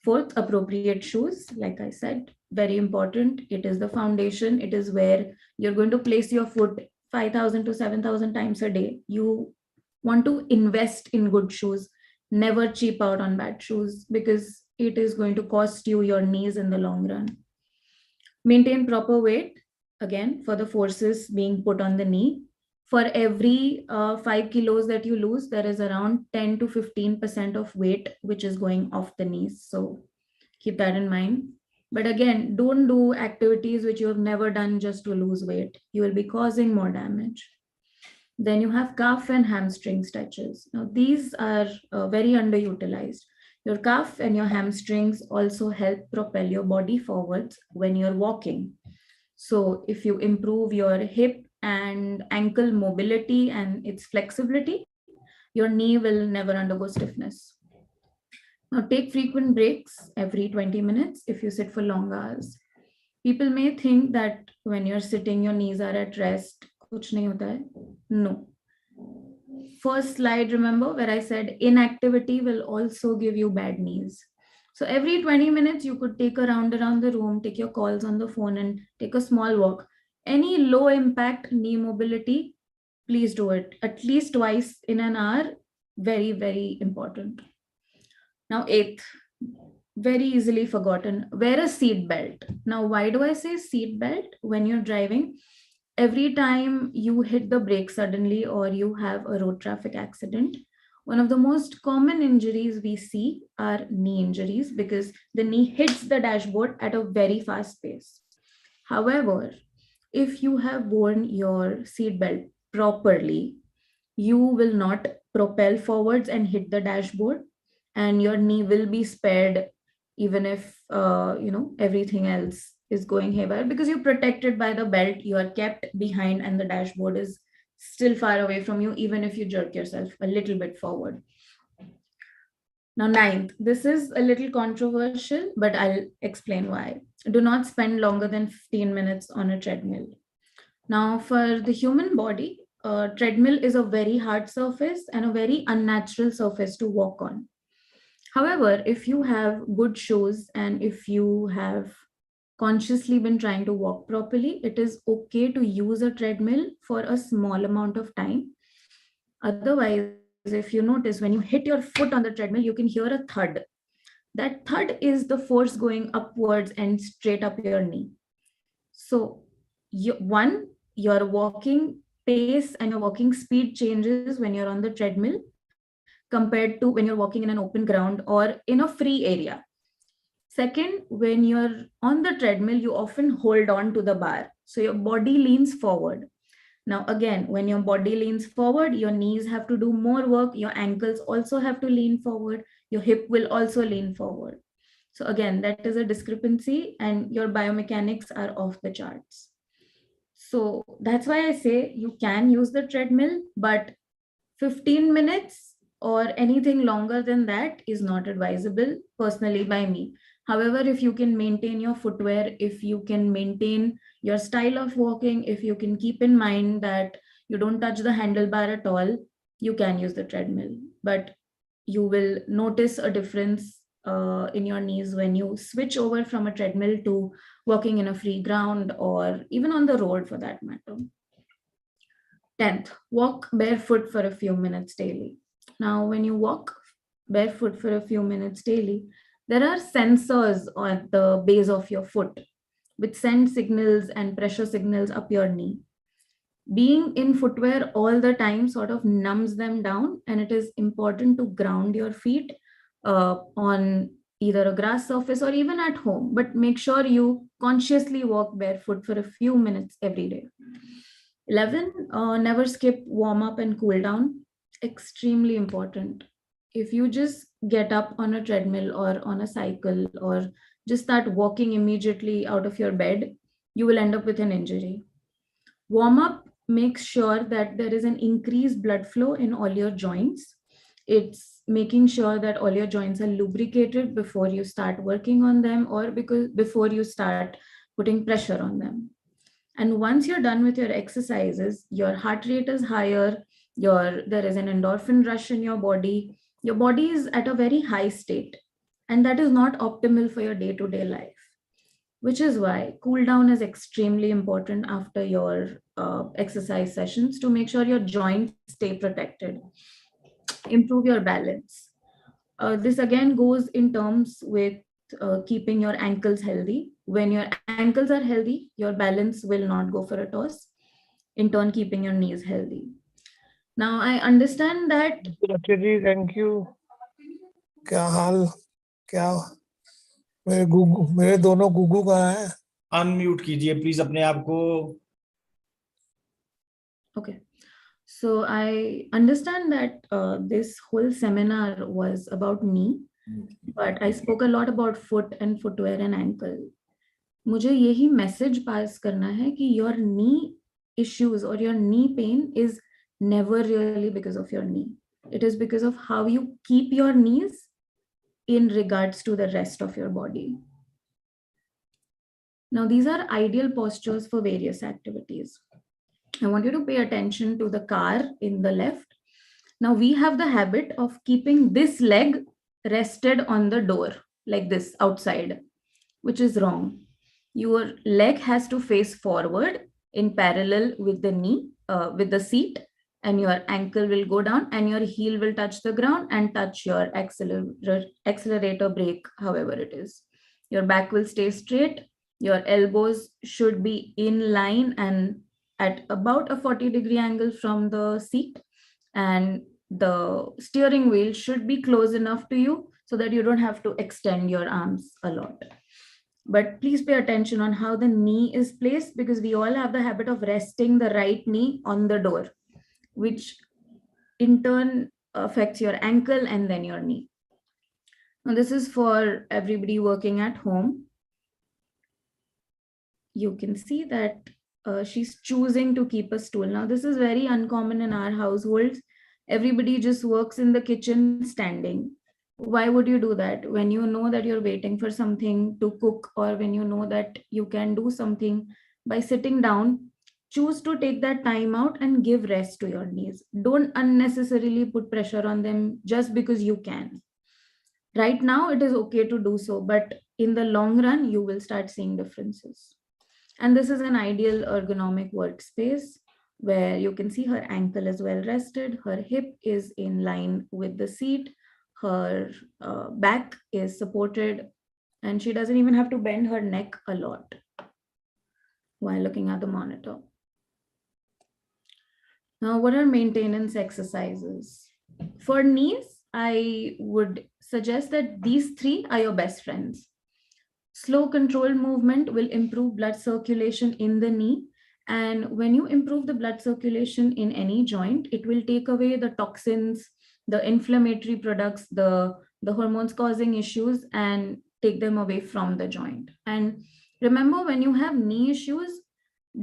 Fourth, appropriate shoes. Like I said, very important. It is the foundation. It is where you're going to place your foot 5,000 to 7,000 times a day. You want to invest in good shoes. Never cheap out on bad shoes because it is going to cost you your knees in the long run. Maintain proper weight. Again, for the forces being put on the knee. For every 5 kilos that you lose, there is around 10 to 15% of weight which is going off the knees. So keep that in mind. But again, don't do activities which you have never done just to lose weight. You will be causing more damage. Then you have calf and hamstring stretches. Now, these are very underutilized. Your calf and your hamstrings also help propel your body forwards when you're walking. So if you improve your hip and ankle mobility and its flexibility, your knee will never undergo stiffness. Now, take frequent breaks every 20 minutes if you sit for long hours. People may think that when you're sitting, your knees are at rest. Kuch nahi hota hai. No. First slide, remember where I said inactivity will also give you bad knees. So every 20 minutes, you could take a round around the room, take your calls on the phone and take a small walk. Any low impact knee mobility, please do it at least twice in an hour. Very, very important. Now, eighth, very easily forgotten, wear a seat belt. Now, why do I say seat belt when you're driving? Every time you hit the brake suddenly or you have a road traffic accident, one of the most common injuries we see are knee injuries because the knee hits the dashboard at a very fast pace. However, if you have worn your seatbelt properly, you will not propel forwards and hit the dashboard, and your knee will be spared even if everything else is going haywire because you're protected by the belt. You are kept behind and the dashboard is still far away from you, even if you jerk yourself a little bit forward. Now, ninth, this is a little controversial, but I'll explain why. Do not spend longer than 15 minutes on a treadmill. Now, for the human body, a treadmill is a very hard surface and a very unnatural surface to walk on. However, if you have good shoes and if you have consciously been trying to walk properly, it is okay to use a treadmill for a small amount of time. Otherwise, if you notice, when you hit your foot on the treadmill, you can hear a thud. That thud is the force going upwards and straight up your knee. So your walking pace and your walking speed changes when you're on the treadmill compared to when you're walking in an open ground or in a free area. Second, when you're on the treadmill, you often hold on to the bar. So your body leans forward. Now, again, when your body leans forward, your knees have to do more work. Your ankles also have to lean forward. your hip will also lean forward. So again, that is a discrepancy and your biomechanics are off the charts. So that's why I say you can use the treadmill, but 15 minutes or anything longer than that is not advisable personally by me. However, if you can maintain your footwear, if you can maintain your style of walking, if you can keep in mind that you don't touch the handlebar at all, you can use the treadmill. But you will notice a difference in your knees when you switch over from a treadmill to walking in a free ground or even on the road for that matter. 10th, walk barefoot for a few minutes daily. Now, when you walk barefoot for a few minutes daily, there are sensors at the base of your foot which send signals and pressure signals up your knee. Being in footwear all the time sort of numbs them down, and it is important to ground your feet on either a grass surface or even at home, but make sure you consciously walk barefoot for a few minutes every day. 11, never skip warm up and cool down. Extremely important. If you just get up on a treadmill or on a cycle or just start walking immediately out of your bed, you will end up with an injury. Warm up makes sure that there is an increased blood flow in all your joints. It's making sure that all your joints are lubricated before you start working on them or before you start putting pressure on them. And once you're done with your exercises, your heart rate is higher, there is an endorphin rush in your body is at a very high state, and that is not optimal for your day-to-day life, which is why cool down is extremely important after your exercise sessions to make sure your joints stay protected. Improve your balance. This again goes in terms with keeping your ankles healthy. When your ankles are healthy, your balance will not go for a toss, in turn keeping your knees healthy. Now I understand that thank you. क्या हाल क्या मेरे दोनों गुगु कहाँ हैं? Unmute कीजिए please अपने आप को. Okay, so I understand that this whole seminar was about knee, but I spoke a lot about foot and footwear and ankle. मुझे यही message pass करना है कि your knee issues or your knee pain is never really because of your knee. It is because of how you keep your knees in regards to the rest of your body. Now, these are ideal postures for various activities. I want you to pay attention to the car in the left. Now, we have the habit of keeping this leg rested on the door like this outside, which is wrong. Your leg has to face forward in parallel with the knee, with the seat, and your ankle will go down and your heel will touch the ground and touch your accelerator brake, however it is. Your back will stay straight. Your elbows should be in line and at about a 40-degree angle from the seat, and the steering wheel should be close enough to you so that you don't have to extend your arms a lot. But please pay attention on how the knee is placed, because we all have the habit of resting the right knee on the door, which in turn affects your ankle and then your knee. Now, this is for everybody working at home. You can see that she's choosing to keep a stool. Now, this is very uncommon in our households. Everybody just works in the kitchen standing. Why would you do that when you know that you're waiting for something to cook, or when you know that you can do something by sitting down? Choose to take that time out and give rest to your knees. Don't unnecessarily put pressure on them just because you can. Right now, it is okay to do so, but in the long run, you will start seeing differences. And this is an ideal ergonomic workspace where you can see her ankle is well rested, her hip is in line with the seat, her back is supported, and she doesn't even have to bend her neck a lot while looking at the monitor. Now, what are maintenance exercises? For knees, I would suggest that these three are your best friends. Slow controlled movement will improve blood circulation in the knee. And when you improve the blood circulation in any joint, it will take away the toxins, the inflammatory products, the the hormones causing issues, and take them away from the joint. And remember, when you have knee issues,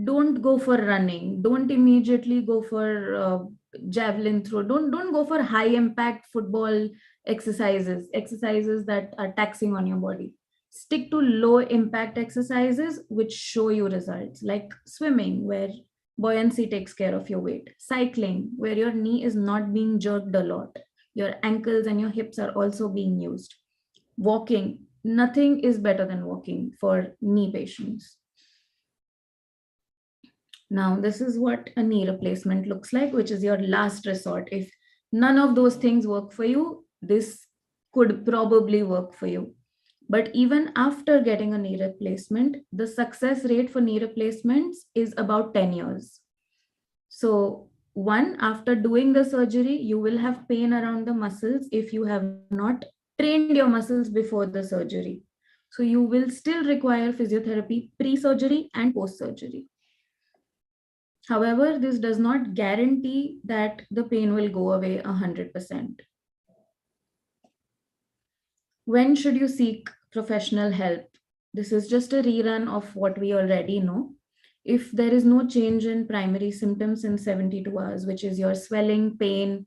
don't go for running. Don't immediately go for javelin throw. Don't go for high impact football exercises that are taxing on your body. Stick to low impact exercises which show you results, like swimming, where buoyancy takes care of your weight, cycling, where your knee is not being jerked a lot, your ankles and your hips are also being used, walking. Nothing is better than walking for knee patients. Now, this is what a knee replacement looks like, which is your last resort. If none of those things work for you, this could probably work for you. But even after getting a knee replacement, the success rate for knee replacements is about 10 years. So one, after doing the surgery, you will have pain around the muscles if you have not trained your muscles before the surgery. So you will still require physiotherapy pre-surgery and post-surgery. However, this does not guarantee that the pain will go away 100%. When should you seek professional help? This is just a rerun of what we already know. If there is no change in primary symptoms in 72 hours, which is your swelling, pain,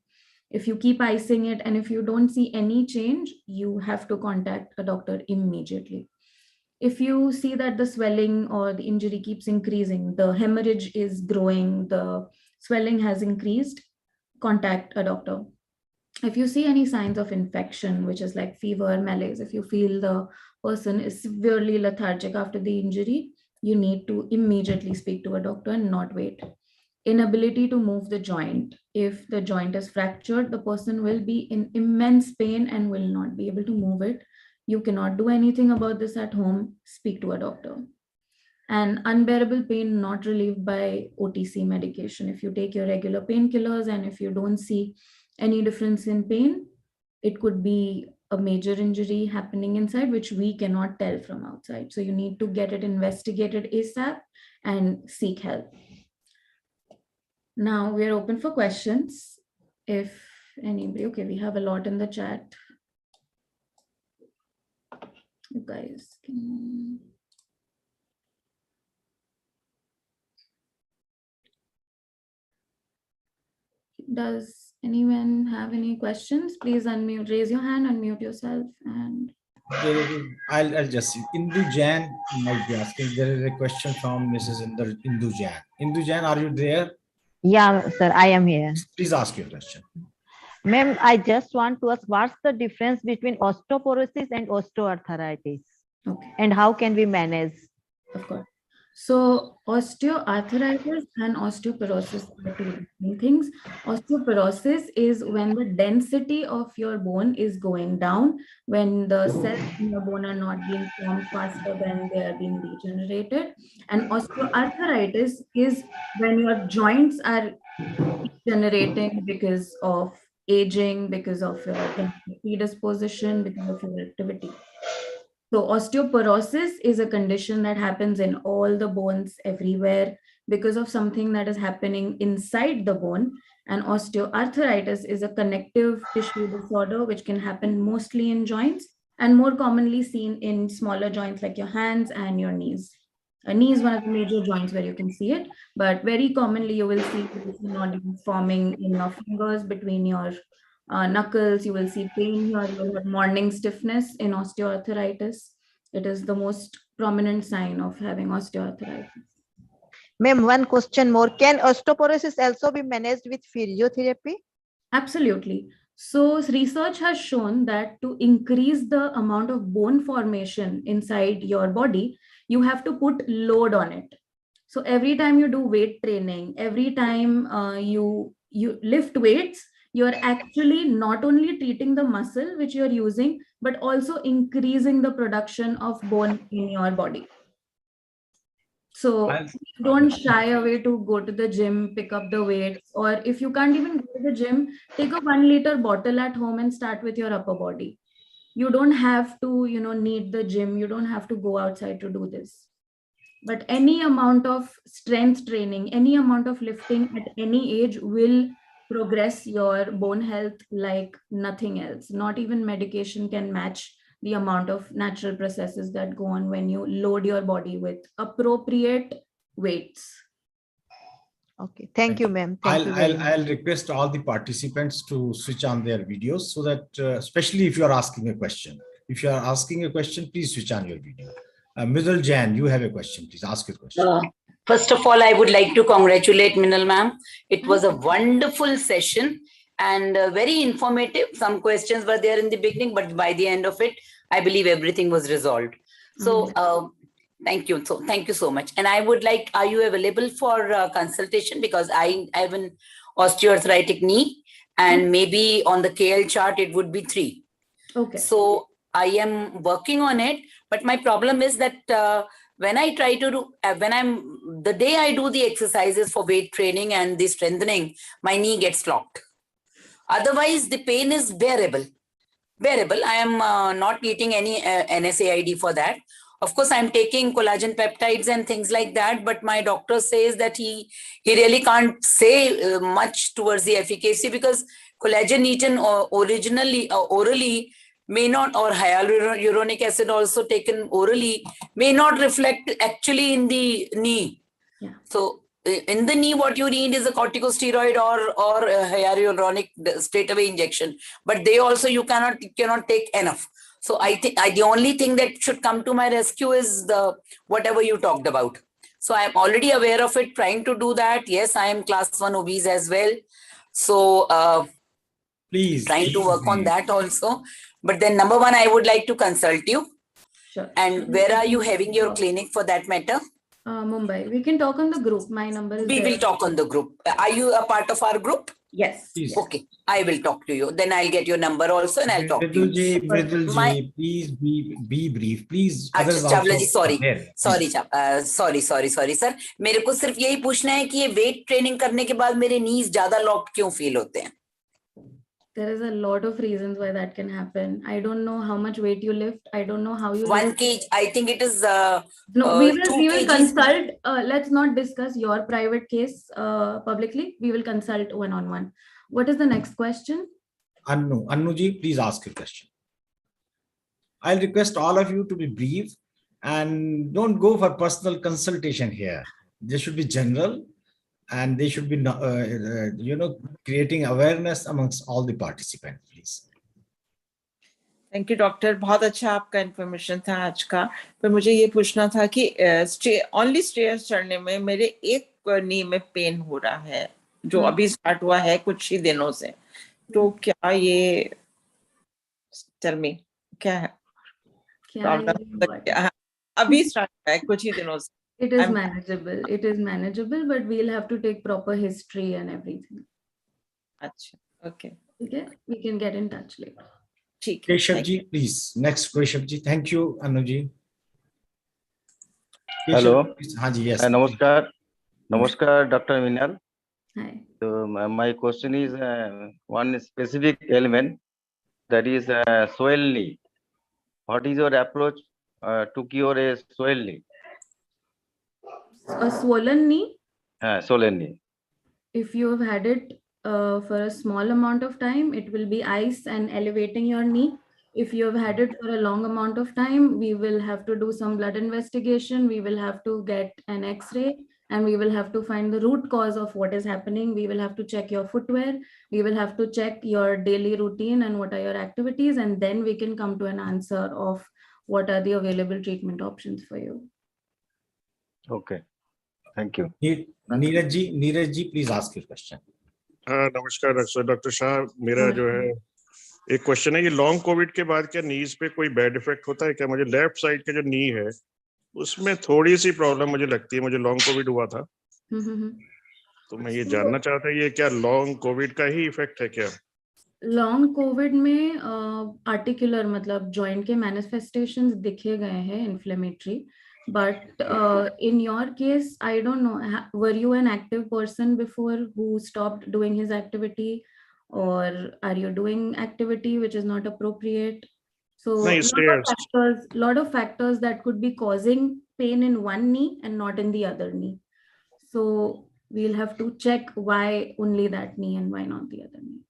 if you keep icing it and if you don't see any change, you have to contact a doctor immediately. If you see that the swelling or the injury keeps increasing, the hemorrhage is growing, the swelling has increased, contact a doctor. If you see any signs of infection, which is like fever, malaise, if you feel the person is severely lethargic after the injury, you need to immediately speak to a doctor and not wait. Inability to move the joint. If the joint is fractured, the person will be in immense pain and will not be able to move it. You cannot do anything about this at home. Speak to a doctor. And unbearable pain not relieved by OTC medication. If you take your regular painkillers and if you don't see any difference in pain, it could be a major injury happening inside, which we cannot tell from outside. So you need to get it investigated ASAP and seek help. Now we're open for questions. If anybody, okay, we have a lot in the chat. You guys can... Does anyone have any questions? Please unmute, raise your hand, unmute yourself, and I'll just see. Indu Jain might be asking. There is a question from Mrs. Indu Jain. Indu Jain, are you there? Yeah, sir, I am here. Please ask your question. Ma'am, I just want to ask, what's the difference between osteoporosis and osteoarthritis? okay, And how can we manage? of course. So osteoarthritis and osteoporosis are two different things. Osteoporosis is when the density of your bone is going down, when the cells in your bone are not being formed faster than they are being degenerated. And osteoarthritis is when your joints are degenerating because of aging, because of your predisposition, because of your activity. So osteoporosis is a condition that happens in all the bones everywhere because of something that is happening inside the bone. And osteoarthritis is a connective tissue disorder which can happen mostly in joints and more commonly seen in smaller joints like your hands and your knees. A knee is one of the major joints where you can see it, but very commonly you will see nodules forming in your fingers, between your knuckles. You will see pain here, you will have morning stiffness in osteoarthritis. It is the most prominent sign of having osteoarthritis. Ma'am, one question more. Can osteoporosis also be managed with physiotherapy? Absolutely. So research has shown that to increase the amount of bone formation inside your body, you have to put load on it. So every time you do weight training, every time you lift weights, you're actually not only treating the muscle which you're using, but also increasing the production of bone in your body. So don't shy away to go to the gym, pick up the weights, or if you can't even go to the gym, take a 1 liter bottle at home and start with your upper body. You don't have to, need the gym. You don't have to go outside to do this. But any amount of strength training, any amount of lifting at any age will progress your bone health like nothing else. Not even medication can match the amount of natural processes that go on when you load your body with appropriate weights. Okay, thank you, ma'am. Thank you very much. I'll request all the participants to switch on their videos so that, especially if you are asking a question. If you are asking a question, please switch on your video. Mridul Jain, you have a question. Please ask your question. First of all, I would like to congratulate Minal ma'am. It was a wonderful session and very informative. Some questions were there in the beginning, but by the end of it, I believe everything was resolved. So thank you. So thank you so much. And I would like, are you available for consultation? Because I have an osteoarthritic knee and maybe on the KL chart, it would be 3. Okay. So I am working on it, but my problem is that when I try to do, the day I do the exercises for weight training and the strengthening, my knee gets locked. Otherwise, the pain is bearable. I am not eating any NSAID for that. Of course, I'm taking collagen peptides and things like that, but my doctor says that he really can't say much towards the efficacy because collagen eaten originally orally may not, or hyaluronic acid also taken orally may not reflect actually in the knee. Yeah. So in the knee, what you need is a corticosteroid or a hyaluronic straightaway injection, but they also you cannot take enough. So I think the only thing that should come to my rescue is the whatever you talked about. So I am already aware of it, trying to do that. Yes, I am class 1 obese as well. So Please trying to work on that also. But then number one, I would like to consult you. Sure. And where are you having your clinic for that matter? Mumbai. We can talk on the group. My number is We there. will talk on the group. Are you a part of our group? Yes. Please. Okay, I will talk to you. Then I'll get your number also and I'll talk to you. Mridul, please be brief. Please. Others अच्छा Chawla also ji sorry are there. Sorry sir, मेरे को सिर्फ यही पूछना है कि ये weight training करने के बाद मेरे नीज ज्यादा लॉक्ड क्यों फील होते हैं? There is a lot of reasons why that can happen. I don't know how much weight you lift. I don't know how you 1 lift. kg, I think it is No, we 2 will kgs. consult. Let's not discuss your private case publicly. We will consult one-on-one. What is the next question? Annu ji, please ask your question. I'll request all of you to be brief and don't go for personal consultation here. This should be general and they should be, creating awareness amongst all the participants, please. Thank you doctor, बहुत अच्छा आपका information था आज का। पर मुझे ये पूछना था कि ओनली स्टेयर्स चढ़ने में मेरे एक नी में पेन हो रहा है जो अभी स्टार्ट हुआ है कुछ ही दिनों से, तो क्या ये टेल मी क्या है प्रॉब्लम? अभी स्टार्ट हुआ है कुछ ही दिनों से। It is manageable. It is manageable, but we'll have to take proper history and everything. अच्छा, okay. Okay, we can get in touch later. ठीक है। Keshav ji, please. Next, Keshav ji. Thank you, Anu ji. Hello. हाँ जी, yes. Namaskar, Dr. Minal. Hi. So my question is one specific element, that is swell knee. What is your approach to cure a swell knee? A swollen knee? Swollen knee. If you have had it for a small amount of time, it will be ice and elevating your knee. If you have had it for a long amount of time, we will have to do some blood investigation. We will have to get an X-ray and we will have to find the root cause of what is happening. We will have to check your footwear. We will have to check your daily routine and what are your activities. And then we can come to an answer of what are the available treatment options for you. Okay. Thank you. Neeraj ji, please ask your question. नमस्कार doctor Shah, मेरा जो है एक question है, ये long Covid के बाद क्या नीज पे कोई बैड इफेक्ट होता है क्या? मुझे लेफ्ट साइड के जो नी है उसमें थोड़ी सी प्रॉब्लम मुझे लगती है, मुझे लॉन्ग कोविड हुआ था, तो मैं ये जानना चाहता हूँ ये क्या लॉन्ग कोविड का ही इफेक्ट है क्या? लॉन्ग कोविड में आर्टिकुलर मतलब जॉइंट के मैनिफेस्टेशंस दिखे गए हैं inflammatory, but in your case, I don't know, were you an active person before who stopped doing his activity, or are you doing activity which is not appropriate? So lot of factors that could be causing pain in one knee and not in the other knee. So we'll have to check why only that knee and why not the other knee.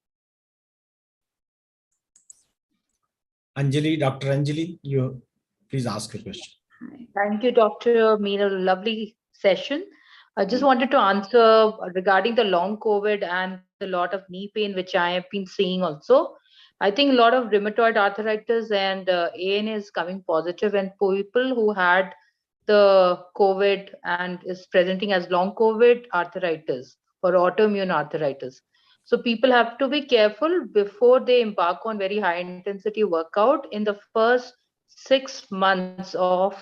Anjali, Dr. Anjali, you please ask your question. Hi. Thank you, Dr. Meena. Lovely session. I just wanted to answer regarding the long COVID and a lot of knee pain, which I have been seeing also. I think a lot of rheumatoid arthritis and AN is coming positive, and people who had the COVID and is presenting as long COVID arthritis or autoimmune arthritis. So people have to be careful before they embark on very high intensity workout in the first 6 months of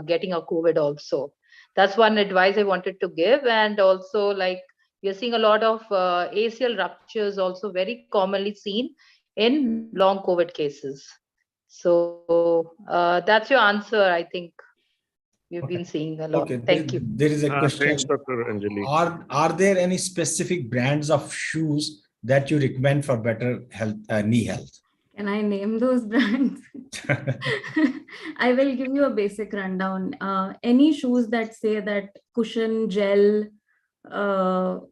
getting a COVID also. That's one advice I wanted to give. And also, like, we're seeing a lot of ACL ruptures also very commonly seen in long COVID cases. So that's your answer, I think. We've been seeing a lot. Okay, Thank you. there is a question. Thanks, Dr. Anjali. Are there any specific brands of shoes that you recommend for better health, knee health? Can I name those brands? I will give you a basic rundown. Any shoes that say that cushion, gel,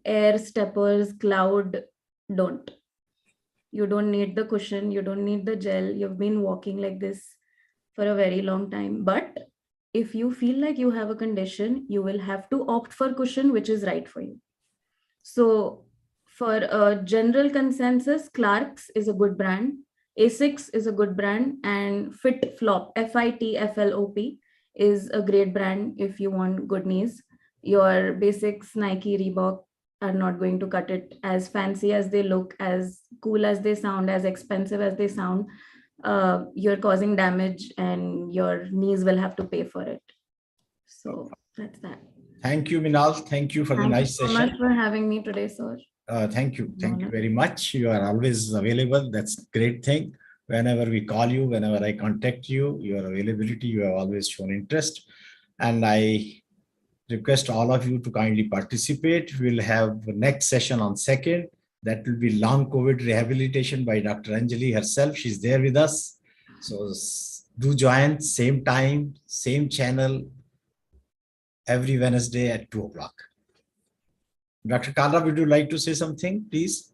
air steppers, cloud, don't. You don't need the cushion, you don't need the gel. You've been walking like this for a very long time. But if you feel like you have a condition, you will have to opt for cushion, which is right for you. So for a general consensus, Clarks is a good brand. Asics is a good brand, and FitFlop, FITFLOP, is a great brand if you want good knees. Your basics, Nike, Reebok, are not going to cut it. As fancy as they look, as cool as they sound, as expensive as they sound, you're causing damage and your knees will have to pay for it. So that's that. Thank you, Minal. Thank you for the nice Thank you so session. much for having me today, sir. Thank you. Thank you very much. You are always available. That's a great thing. Whenever we call you, whenever I contact you, your availability, you have always shown interest. And I request all of you to kindly participate. We'll have the next session on 2nd. That will be long COVID rehabilitation by Dr. Anjali herself. She's there with us. So do join, same time, same channel, every Wednesday at 2 o'clock. Dr. Kalra, would you like to say something, please?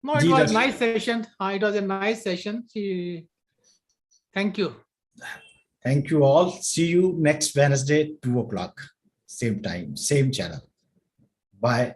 No, it was a nice session. It was a nice session. Thank you. Thank you all. See you next Wednesday, 2 o'clock. Same time, same channel. Bye.